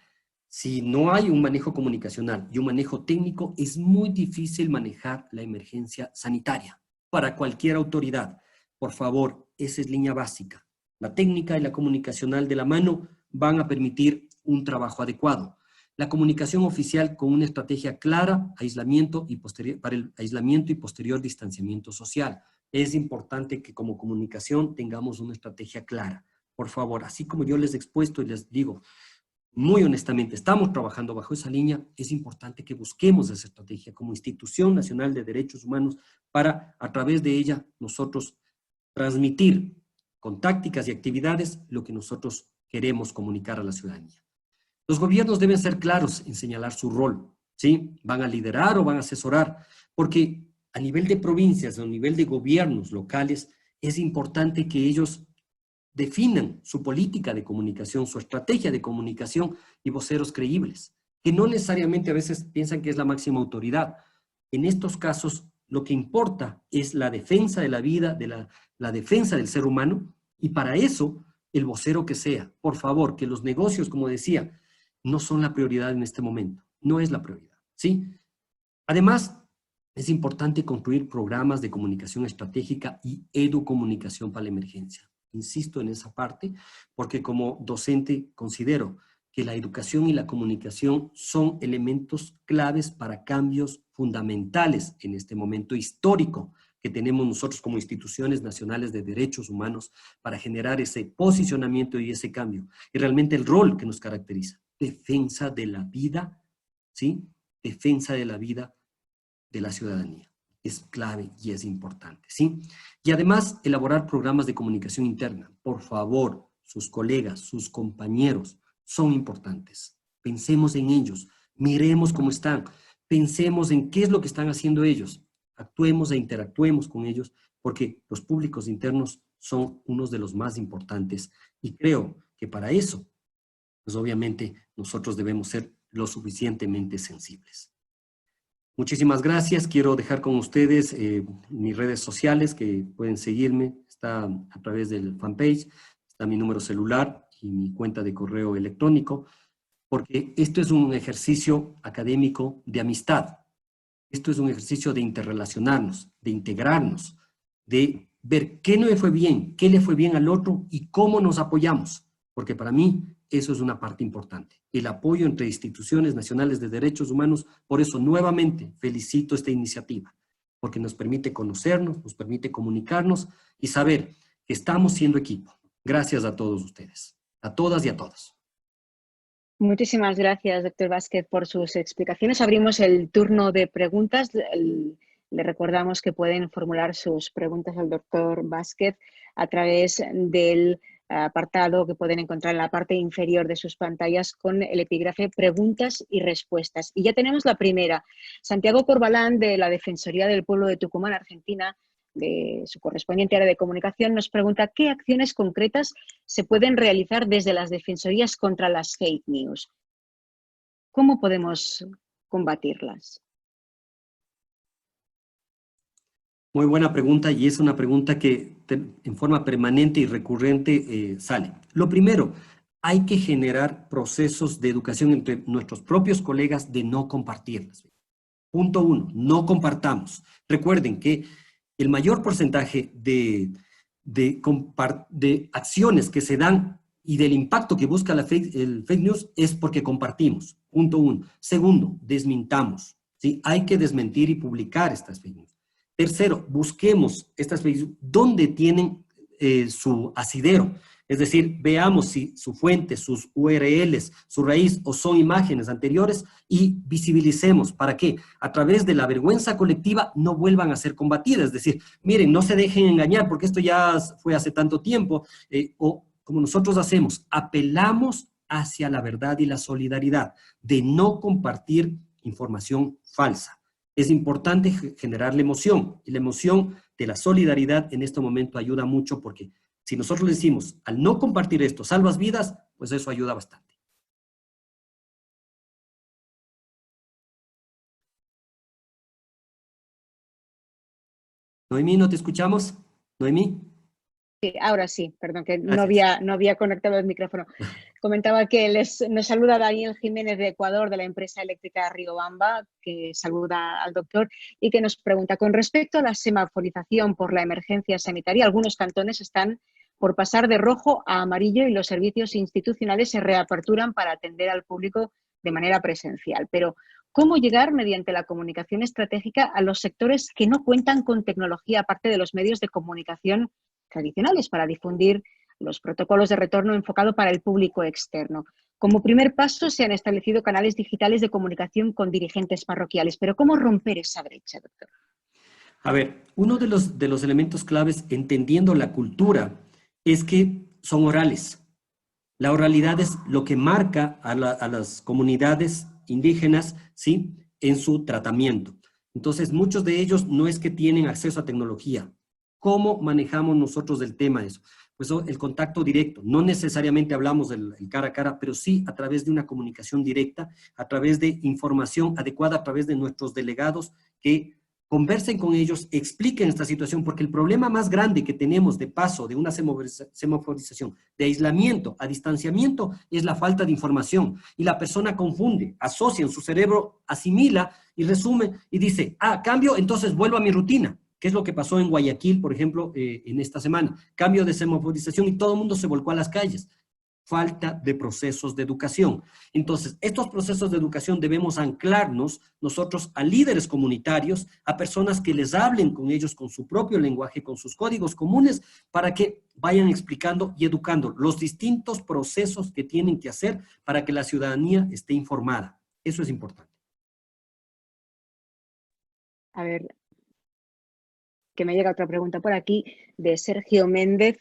si no hay un manejo comunicacional y un manejo técnico, es muy difícil manejar la emergencia sanitaria para cualquier autoridad. Por favor, esa es línea básica. La técnica y la comunicacional de la mano van a permitir un trabajo adecuado. La comunicación oficial con una estrategia clara, aislamiento y para el aislamiento y posterior distanciamiento social. Es importante que como comunicación tengamos una estrategia clara. Por favor, así como yo les he expuesto y les digo, muy honestamente, estamos trabajando bajo esa línea, es importante que busquemos esa estrategia como Institución Nacional de Derechos Humanos para, a través de ella, nosotros transmitir con tácticas y actividades lo que nosotros queremos comunicar a la ciudadanía. Los gobiernos deben ser claros en señalar su rol, ¿sí? Van a liderar o van a asesorar, porque a nivel de provincias o a nivel de gobiernos locales es importante que ellos definan su política de comunicación, su estrategia de comunicación y voceros creíbles, que no necesariamente a veces piensan que es la máxima autoridad. En estos casos, lo que importa es la defensa de la vida, de la defensa del ser humano, y para eso, el vocero que sea. Por favor, que los negocios, como decía, no son la prioridad en este momento. No es la prioridad, ¿sí? Además, es importante construir programas de comunicación estratégica y educomunicación para la emergencia. Insisto en esa parte, porque como docente considero que la educación y la comunicación son elementos claves para cambios fundamentales en este momento histórico que tenemos nosotros como instituciones nacionales de derechos humanos para generar ese posicionamiento y ese cambio. Y realmente el rol que nos caracteriza, defensa de la vida, ¿sí? Defensa de la vida de la ciudadanía. Es clave y es importante, ¿sí? Y además, elaborar programas de comunicación interna. Por favor, sus colegas, sus compañeros son importantes. Pensemos en ellos, miremos cómo están, pensemos en qué es lo que están haciendo ellos. Actuemos e interactuemos con ellos porque los públicos internos son unos de los más importantes y creo que para eso, pues obviamente nosotros debemos ser lo suficientemente sensibles. Muchísimas gracias. Quiero dejar con ustedes mis redes sociales que pueden seguirme. Está a través del fanpage, está mi número celular y mi cuenta de correo electrónico, porque esto es un ejercicio académico de amistad. Esto es un ejercicio de interrelacionarnos, de integrarnos, de ver qué no le fue bien, qué le fue bien al otro y cómo nos apoyamos. Porque para mí eso es una parte importante. El apoyo entre instituciones nacionales de derechos humanos. Por eso nuevamente felicito esta iniciativa, porque nos permite conocernos, nos permite comunicarnos y saber que estamos siendo equipo. Gracias a todos ustedes, a todas y a todos. Muchísimas gracias, doctor Vázquez, por sus explicaciones. Abrimos el turno de preguntas. Le recordamos que pueden formular sus preguntas al doctor Vázquez a través del apartado que pueden encontrar en la parte inferior de sus pantallas con el epígrafe preguntas y respuestas. Y ya tenemos la primera. Santiago Corbalán, de la Defensoría del Pueblo de Tucumán, Argentina, de su correspondiente área de comunicación, nos pregunta qué acciones concretas se pueden realizar desde las defensorías contra las fake news. ¿Cómo podemos combatirlas? Muy buena pregunta y es una pregunta que en forma permanente y recurrente sale. Lo primero, hay que generar procesos de educación entre nuestros propios colegas de no compartirlas. Punto 1, no compartamos. Recuerden que el mayor porcentaje de acciones que se dan y del impacto que busca el fake news es porque compartimos. Punto 1. Segundo, desmintamos. ¿Sí? Hay que desmentir y publicar estas fake news. Tercero, busquemos estas fake news donde tienen su asidero. Es decir, veamos si su fuente, sus URLs, su raíz o son imágenes anteriores y visibilicemos. ¿Para qué? A través de la vergüenza colectiva no vuelvan a ser combatidas. Es decir, miren, no se dejen engañar porque esto ya fue hace tanto tiempo. O como nosotros hacemos, apelamos hacia la verdad y la solidaridad de no compartir información falsa. Es importante generar la emoción, y la emoción de la solidaridad en este momento ayuda mucho porque si nosotros le decimos, al no compartir esto, salvas vidas, pues eso ayuda bastante. Noemí, ¿no te escuchamos? Noemí. Sí, ahora sí, perdón, que Gracias. no había conectado el micrófono. Comentaba que nos saluda Daniel Jiménez de Ecuador, de la empresa eléctrica Riobamba, que saluda al doctor y que nos pregunta, con respecto a la semaforización por la emergencia sanitaria, algunos cantones están por pasar de rojo a amarillo y los servicios institucionales se reaperturan para atender al público de manera presencial. Pero, ¿cómo llegar mediante la comunicación estratégica a los sectores que no cuentan con tecnología, aparte de los medios de comunicación tradicionales, para difundir los protocolos de retorno enfocado para el público externo? Como primer paso, se han establecido canales digitales de comunicación con dirigentes parroquiales. Pero ¿cómo romper esa brecha, doctor? A ver, uno de los elementos claves, entendiendo la cultura, es que son orales. La oralidad es lo que marca a las comunidades indígenas, ¿sí?, en su tratamiento. Entonces, muchos de ellos no es que tienen acceso a tecnología. ¿Cómo manejamos nosotros el tema de eso? Pues el contacto directo. No necesariamente hablamos del cara a cara, pero sí a través de una comunicación directa, a través de información adecuada, a través de nuestros delegados que conversen con ellos, expliquen esta situación, porque el problema más grande que tenemos de paso de una semaforización, de aislamiento a distanciamiento, es la falta de información. Y la persona confunde, asocia en su cerebro, asimila y resume y dice, cambio, entonces vuelvo a mi rutina. ¿Qué es lo que pasó en Guayaquil, por ejemplo, en esta semana? Cambio de semaforización y todo el mundo se volcó a las calles. Falta de procesos de educación. Entonces, estos procesos de educación debemos anclarnos nosotros a líderes comunitarios, a personas que les hablen con ellos con su propio lenguaje, con sus códigos comunes, para que vayan explicando y educando los distintos procesos que tienen que hacer para que la ciudadanía esté informada. Eso es importante. A ver, que me llega otra pregunta por aquí de Sergio Méndez,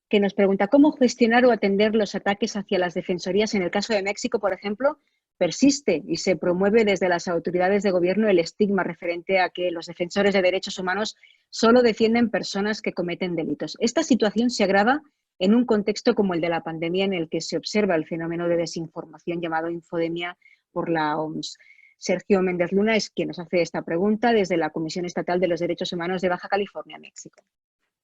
que nos pregunta cómo gestionar o atender los ataques hacia las defensorías. En el caso de México, por ejemplo, persiste y se promueve desde las autoridades de gobierno el estigma referente a que los defensores de derechos humanos solo defienden personas que cometen delitos. Esta situación se agrava en un contexto como el de la pandemia, en el que se observa el fenómeno de desinformación llamado infodemia por la OMS. Sergio Méndez Luna es quien nos hace esta pregunta desde la Comisión Estatal de los Derechos Humanos de Baja California, México.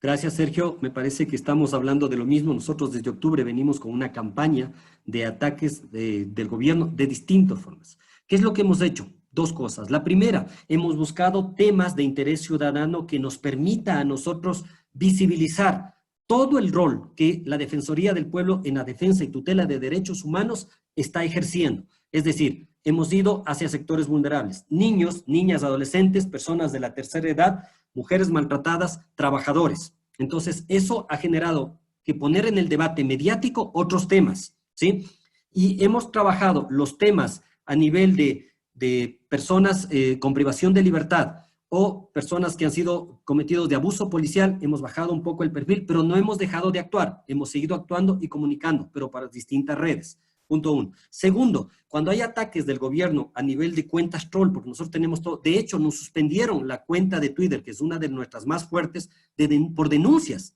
Gracias, Sergio. Me parece que estamos hablando de lo mismo. Nosotros desde octubre venimos con una campaña de ataques del gobierno de distintas formas. ¿Qué es lo que hemos hecho? Dos cosas. La primera, hemos buscado temas de interés ciudadano que nos permita a nosotros visibilizar todo el rol que la Defensoría del Pueblo en la defensa y tutela de derechos humanos está ejerciendo. Es decir, hemos ido hacia sectores vulnerables, niños, niñas, adolescentes, personas de la tercera edad, mujeres maltratadas, trabajadores. Entonces, eso ha generado que poner en el debate mediático otros temas, ¿sí? Y hemos trabajado los temas a nivel de personas con privación de libertad o personas que han sido cometidos de abuso policial, hemos bajado un poco el perfil, pero no hemos dejado de actuar, hemos seguido actuando y comunicando, pero para distintas redes. Punto 1. Segundo, cuando hay ataques del gobierno a nivel de cuentas troll, porque nosotros tenemos todo, de hecho nos suspendieron la cuenta de Twitter, que es una de nuestras más fuertes, por denuncias,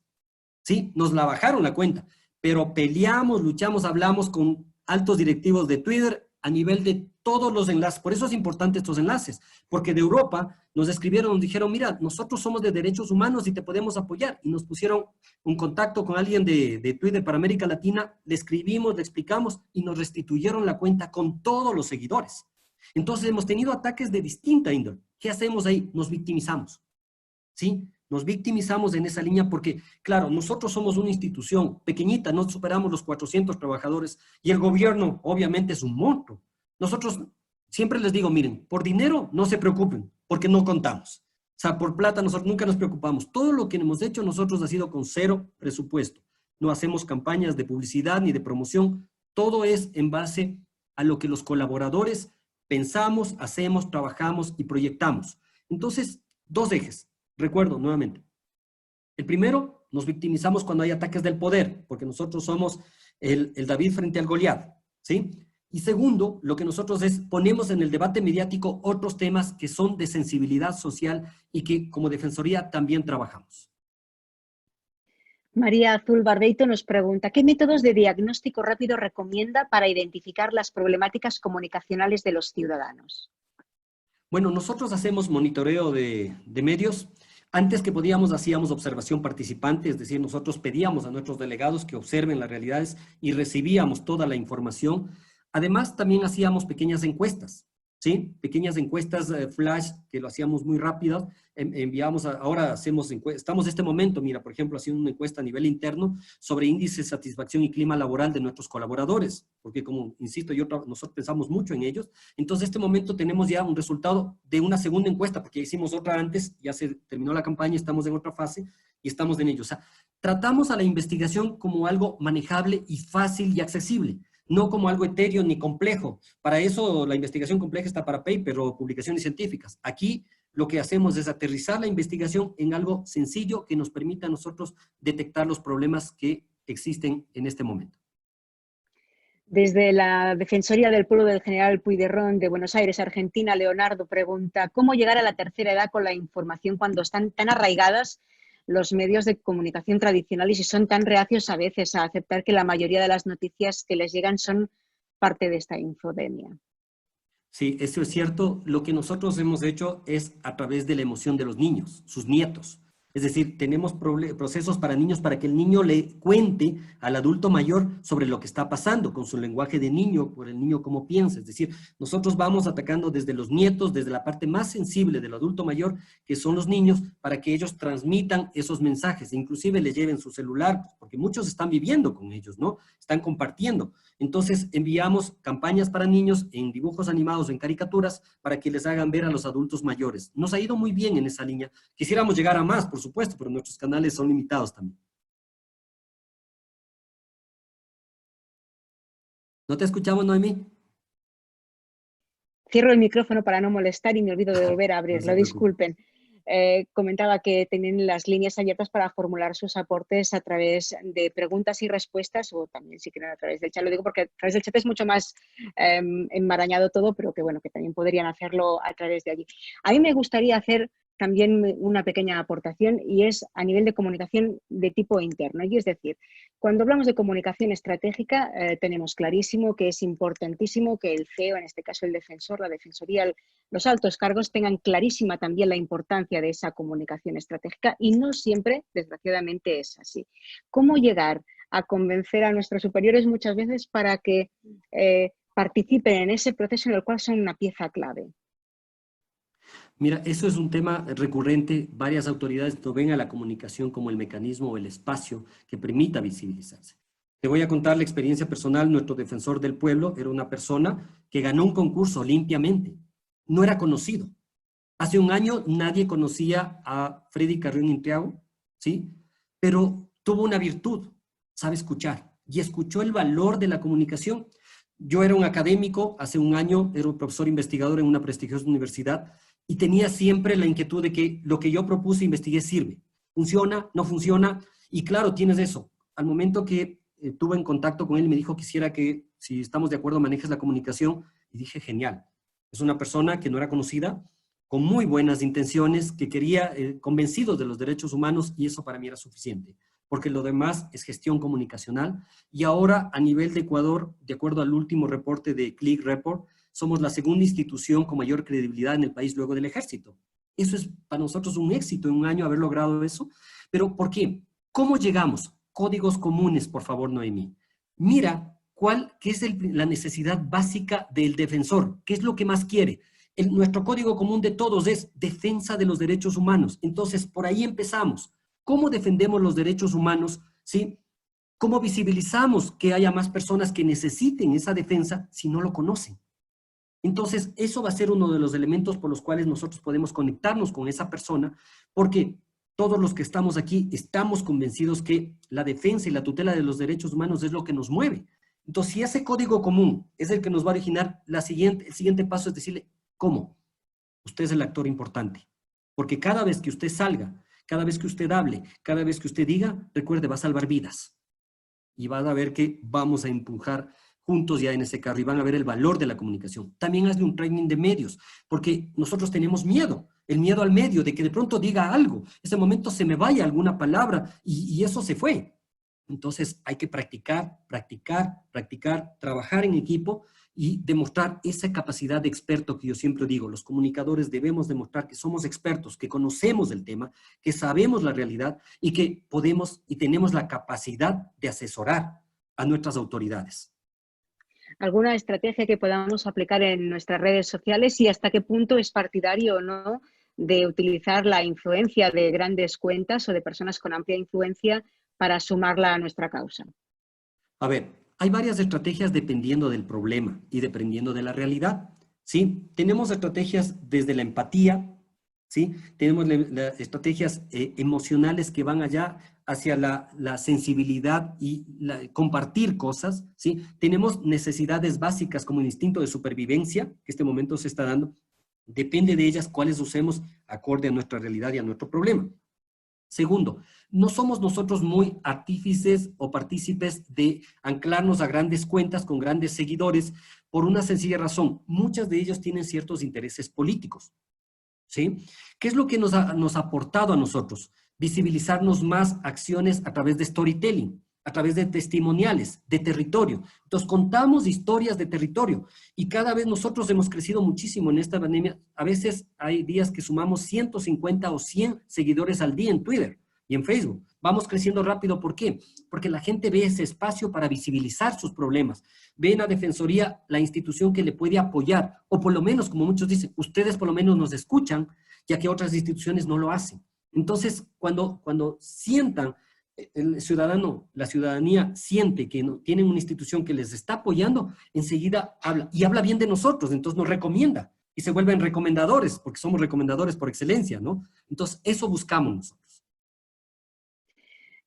¿sí? Nos la bajaron la cuenta, pero peleamos, luchamos, hablamos con altos directivos de Twitter a nivel de todos los enlaces. Por eso es importante estos enlaces, porque de Europa nos escribieron, nos dijeron, mira, nosotros somos de derechos humanos y te podemos apoyar. Y nos pusieron un contacto con alguien de Twitter para América Latina, le escribimos, le explicamos y nos restituyeron la cuenta con todos los seguidores. Entonces hemos tenido ataques de distinta índole. ¿Qué hacemos ahí? Nos victimizamos, ¿sí? Nos victimizamos en esa línea porque, claro, nosotros somos una institución pequeñita, no superamos los 400 trabajadores y el gobierno obviamente es un monstruo. Nosotros siempre les digo, miren, por dinero no se preocupen, porque no contamos. O sea, por plata nosotros nunca nos preocupamos. Todo lo que hemos hecho nosotros ha sido con cero presupuesto. No hacemos campañas de publicidad ni de promoción. Todo es en base a lo que los colaboradores pensamos, hacemos, trabajamos y proyectamos. Entonces, dos ejes. Recuerdo nuevamente. El primero, nos victimizamos cuando hay ataques del poder, porque nosotros somos el David frente al Goliat, ¿sí? Y segundo, lo que nosotros ponemos en el debate mediático otros temas que son de sensibilidad social y que como Defensoría también trabajamos. María Azul Barbeito nos pregunta, ¿qué métodos de diagnóstico rápido recomienda para identificar las problemáticas comunicacionales de los ciudadanos? Bueno, nosotros hacemos monitoreo de medios. Antes que podíamos, hacíamos observación participante, es decir, nosotros pedíamos a nuestros delegados que observen las realidades y recibíamos toda la información. Además, también hacíamos pequeñas encuestas, ¿sí? Pequeñas encuestas flash, que lo hacíamos muy rápido. Enviamos, ahora hacemos encuestas. Estamos en este momento, mira, por ejemplo, haciendo una encuesta a nivel interno sobre índice de satisfacción y clima laboral de nuestros colaboradores, porque como, insisto, nosotros pensamos mucho en ellos. Entonces, en este momento tenemos ya un resultado de una segunda encuesta, porque hicimos otra antes, ya se terminó la campaña, estamos en otra fase y estamos en ello. O sea, tratamos a la investigación como algo manejable y fácil y accesible, no como algo etéreo ni complejo. Para eso la investigación compleja está para paper o publicaciones científicas. Aquí lo que hacemos es aterrizar la investigación en algo sencillo que nos permita a nosotros detectar los problemas que existen en este momento. Desde la Defensoría del Pueblo del General Pueyrredón de Buenos Aires, Argentina, Leonardo pregunta, ¿cómo llegar a la tercera edad con la información cuando están tan arraigadas los medios de comunicación tradicionales y son tan reacios a veces a aceptar que la mayoría de las noticias que les llegan son parte de esta infodemia? Sí, eso es cierto. Lo que nosotros hemos hecho es a través de la emoción de los niños, sus nietos. Es decir, tenemos procesos para niños para que el niño le cuente al adulto mayor sobre lo que está pasando con su lenguaje de niño, por el niño cómo piensa. Es decir, nosotros vamos atacando desde los nietos, desde la parte más sensible del adulto mayor, que son los niños, para que ellos transmitan esos mensajes, inclusive le lleven su celular, porque muchos están viviendo con ellos, ¿no? Están compartiendo. Entonces enviamos campañas para niños en dibujos animados, en caricaturas, para que les hagan ver a los adultos mayores. Nos ha ido muy bien en esa línea. Quisiéramos llegar a más, por supuesto, pero nuestros canales son limitados también. ¿No te escuchamos, Noemí? Cierro el micrófono para no molestar y me olvido de volver a No abrirlo, se preocupe. disculpen. Comentaba que tienen las líneas abiertas para formular sus aportes a través de preguntas y respuestas o también si quieren a través del chat. Lo digo porque a través del chat es mucho más enmarañado todo, pero que bueno, que también podrían hacerlo a través de allí. A mí me gustaría hacer también una pequeña aportación y es a nivel de comunicación de tipo interno. Y es decir, cuando hablamos de comunicación estratégica tenemos clarísimo que es importantísimo que el CEO, en este caso el defensor, la defensoría, los altos cargos tengan clarísima también la importancia de esa comunicación estratégica y no siempre, desgraciadamente, es así. ¿Cómo llegar a convencer a nuestros superiores muchas veces para que participen en ese proceso en el cual son una pieza clave? Mira, eso es un tema recurrente. Varias autoridades no ven a la comunicación como el mecanismo o el espacio que permita visibilizarse. Te voy a contar la experiencia personal. Nuestro defensor del pueblo era una persona que ganó un concurso limpiamente. No era conocido. Hace un año nadie conocía a Freddy Carrión Intriago, ¿sí? Pero tuvo una virtud, sabe escuchar. Y escuchó el valor de la comunicación. Yo era un académico, hace un año era un profesor investigador en una prestigiosa universidad, y tenía siempre la inquietud de que lo que yo propuse, investigué, sirve. ¿Funciona? ¿No funciona? Y claro, tienes eso. Al momento que tuve en contacto con él, me dijo, quisiera que, si estamos de acuerdo, manejes la comunicación. Y dije, genial. Es una persona que no era conocida, con muy buenas intenciones, que quería, convencido de los derechos humanos, y eso para mí era suficiente. porque lo demás es gestión comunicacional. Y ahora, a nivel de Ecuador, de acuerdo al último reporte de Click Report, somos la segunda institución con mayor credibilidad en el país luego del ejército. Eso es para nosotros un éxito en un año haber logrado eso. Pero, ¿por qué? ¿Cómo llegamos? Códigos comunes, por favor, Noemí. Mira qué es la necesidad básica del defensor. ¿Qué es lo que más quiere? Nuestro código común de todos es defensa de los derechos humanos. Entonces, por ahí empezamos. ¿Cómo defendemos los derechos humanos? ¿Sí? ¿Cómo visibilizamos que haya más personas que necesiten esa defensa si no lo conocen? Entonces, eso va a ser uno de los elementos por los cuales nosotros podemos conectarnos con esa persona, porque todos los que estamos aquí estamos convencidos que la defensa y la tutela de los derechos humanos es lo que nos mueve. Entonces, si ese código común es el que nos va a originar, el siguiente paso es decirle, ¿cómo? Usted es el actor importante. Porque cada vez que usted salga, cada vez que usted hable, cada vez que usted diga, recuerde, va a salvar vidas. Y van a ver que vamos a empujar juntos ya en ese carro y van a ver el valor de la comunicación. También hazle un training de medios, porque nosotros tenemos miedo, el miedo al medio, de que de pronto diga algo, ese momento se me vaya alguna palabra y eso se fue. Entonces hay que practicar, practicar, practicar, trabajar en equipo y demostrar esa capacidad de experto que yo siempre digo. Los comunicadores debemos demostrar que somos expertos, que conocemos el tema, que sabemos la realidad y que podemos y tenemos la capacidad de asesorar a nuestras autoridades. ¿Alguna estrategia que podamos aplicar en nuestras redes sociales y hasta qué punto es partidario o no de utilizar la influencia de grandes cuentas o de personas con amplia influencia para sumarla a nuestra causa? A ver, hay varias estrategias dependiendo del problema y dependiendo de la realidad, ¿sí? Tenemos estrategias desde la empatía, ¿sí? Tenemos estrategias emocionales que van allá hacia la sensibilidad y compartir cosas, ¿sí? Tenemos necesidades básicas como el instinto de supervivencia, que este momento se está dando. Depende de ellas cuáles usemos acorde a nuestra realidad y a nuestro problema. Segundo, no somos nosotros muy artífices o partícipes de anclarnos a grandes cuentas con grandes seguidores por una sencilla razón. Muchas de ellas tienen ciertos intereses políticos, ¿sí? ¿Qué es lo que nos ha aportado a nosotros? Visibilizarnos más acciones a través de storytelling, a través de testimoniales, de territorio. Entonces, contamos historias de territorio y cada vez nosotros hemos crecido muchísimo en esta pandemia. A veces hay días que sumamos 150 o 100 seguidores al día en Twitter y en Facebook. Vamos creciendo rápido. ¿Por qué? Porque la gente ve ese espacio para visibilizar sus problemas. Ve en la Defensoría la institución que le puede apoyar, o por lo menos, como muchos dicen, ustedes por lo menos nos escuchan, ya que otras instituciones no lo hacen. Entonces, cuando sientan, el ciudadano, la ciudadanía siente que tienen una institución que les está apoyando, enseguida habla, y habla bien de nosotros, entonces nos recomienda, y se vuelven recomendadores, porque somos recomendadores por excelencia, ¿no? Entonces, eso buscamos nosotros.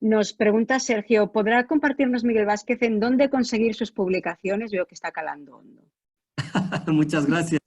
Nos pregunta Sergio, ¿podrá compartirnos Miguel Vázquez en dónde conseguir sus publicaciones? Veo que está calando hondo. Muchas gracias.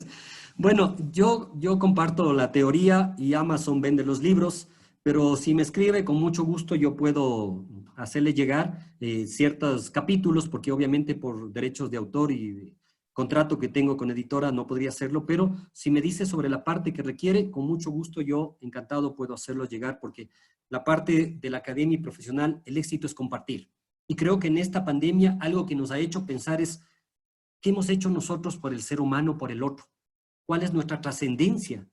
Bueno, yo comparto la teoría y Amazon vende los libros, pero si me escribe, con mucho gusto yo puedo hacerle llegar ciertos capítulos, porque obviamente por derechos de autor y de contrato que tengo con editora no podría hacerlo, pero si me dice sobre la parte que requiere, con mucho gusto yo encantado puedo hacerlo llegar, porque la parte de la academia y profesional, el éxito es compartir. Y creo que en esta pandemia algo que nos ha hecho pensar es, ¿qué hemos hecho nosotros por el ser humano, por el otro? ¿Cuál es nuestra trascendencia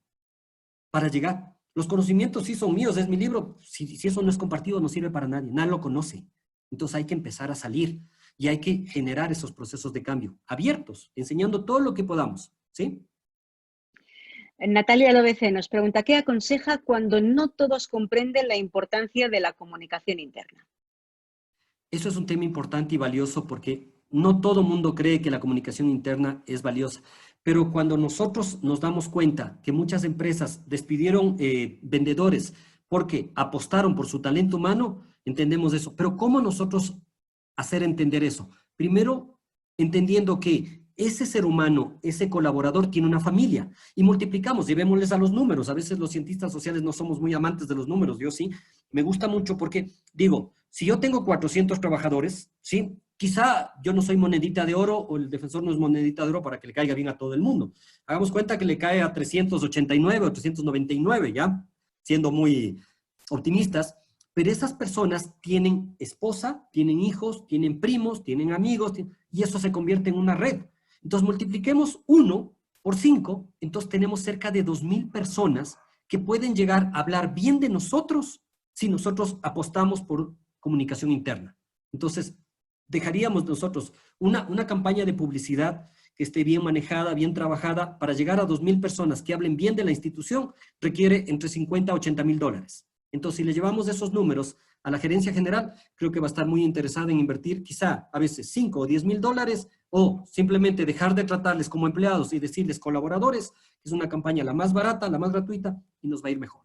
para llegar? Los conocimientos sí son míos, es mi libro. Si eso no es compartido, no sirve para nadie. Nadie lo conoce. Entonces hay que empezar a salir y hay que generar esos procesos de cambio abiertos, enseñando todo lo que podamos, ¿sí? Natalia Lobece nos pregunta, ¿qué aconseja cuando no todos comprenden la importancia de la comunicación interna? Eso es un tema importante y valioso porque no todo mundo cree que la comunicación interna es valiosa. Pero cuando nosotros nos damos cuenta que muchas empresas despidieron vendedores porque apostaron por su talento humano, entendemos eso. Pero ¿cómo nosotros hacer entender eso? Primero, entendiendo que ese ser humano, ese colaborador tiene una familia y multiplicamos, llevémosles a los números. A veces los cientistas sociales no somos muy amantes de los números, yo sí. Me gusta mucho porque digo, si yo tengo 400 trabajadores, ¿sí? Quizá yo no soy monedita de oro o el defensor no es monedita de oro para que le caiga bien a todo el mundo. Hagamos cuenta que le cae a 389 o 399, ¿ya? Siendo muy optimistas. pero esas personas tienen esposa, tienen hijos, tienen primos, tienen amigos, y eso se convierte en una red. Entonces multipliquemos 1 por 5, entonces tenemos cerca de 2,000 personas que pueden llegar a hablar bien de nosotros si nosotros apostamos por comunicación interna. Entonces, dejaríamos nosotros una campaña de publicidad que esté bien manejada, bien trabajada, para llegar a 2,000 personas que hablen bien de la institución, requiere entre 50 a 80 mil dólares. Entonces, si le llevamos esos números a la gerencia general, creo que va a estar muy interesada en invertir quizá a veces 5 o 10 mil dólares, o simplemente dejar de tratarles como empleados y decirles colaboradores, que es una campaña la más barata, la más gratuita, y nos va a ir mejor.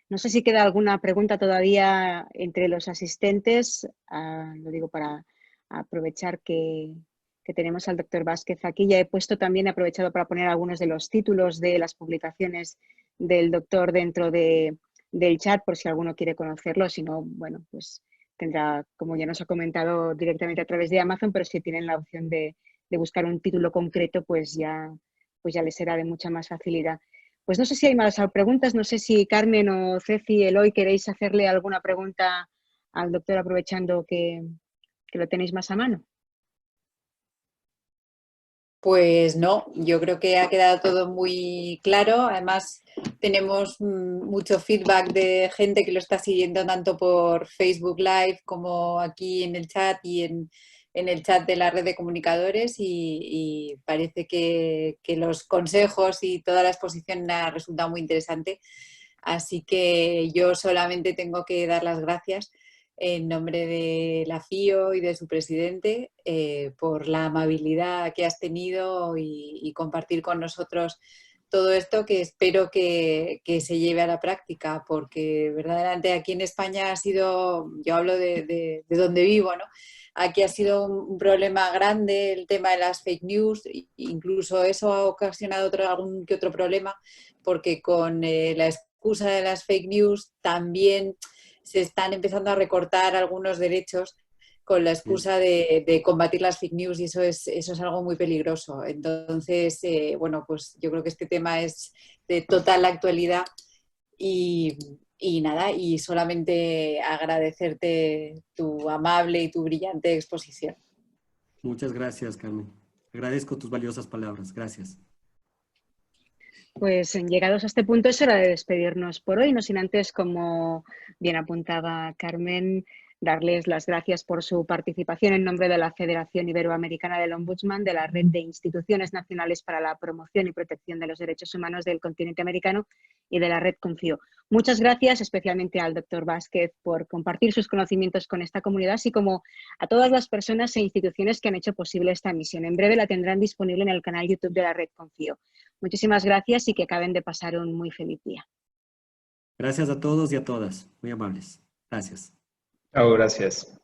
No sé si queda alguna pregunta todavía entre los asistentes. Lo digo para aprovechar que tenemos al doctor Vázquez aquí. Ya he puesto también, he aprovechado para poner algunos de los títulos de las publicaciones del doctor dentro del chat, por si alguno quiere conocerlo. Si no, bueno, pues tendrá, como ya nos ha comentado, directamente a través de Amazon, pero si tienen la opción de buscar un título concreto, pues ya les será de mucha más facilidad. Pues no sé si hay más preguntas, no sé si Carmen o Ceci, Eloy, queréis hacerle alguna pregunta al doctor aprovechando que lo tenéis más a mano. Pues no, yo creo que ha quedado todo muy claro. Además, tenemos mucho feedback de gente que lo está siguiendo tanto por Facebook Live como aquí en el chat y en el chat de la red de comunicadores, y parece que los consejos y toda la exposición ha resultado muy interesante. Así que yo solamente tengo que dar las gracias en nombre de la FIO y de su presidente por la amabilidad que has tenido y compartir con nosotros todo esto, que espero que se lleve a la práctica, porque verdaderamente aquí en España ha sido, yo hablo de donde vivo, ¿no? Aquí ha sido un problema grande el tema de las fake news, incluso eso ha ocasionado algún que otro problema, porque con la excusa de las fake news también se están empezando a recortar algunos derechos con la excusa de combatir las fake news, y eso es algo muy peligroso. Entonces, bueno, pues yo creo que este tema es de total actualidad y nada, y solamente agradecerte tu amable y tu brillante exposición. Muchas gracias, Carmen. Agradezco tus valiosas palabras. Gracias. Pues llegados a este punto es hora de despedirnos por hoy, no sin antes, como bien apuntaba Carmen, darles las gracias por su participación en nombre de la Federación Iberoamericana del Ombudsman, de la Red de Instituciones Nacionales para la Promoción y Protección de los Derechos Humanos del Continente Americano y de la Red Confío. Muchas gracias especialmente al doctor Vázquez por compartir sus conocimientos con esta comunidad, así como a todas las personas e instituciones que han hecho posible esta misión. En breve la tendrán disponible en el canal YouTube de la Red Confío. Muchísimas gracias y que acaben de pasar un muy feliz día. Gracias a todos y a todas. Muy amables. Gracias. Chao, gracias.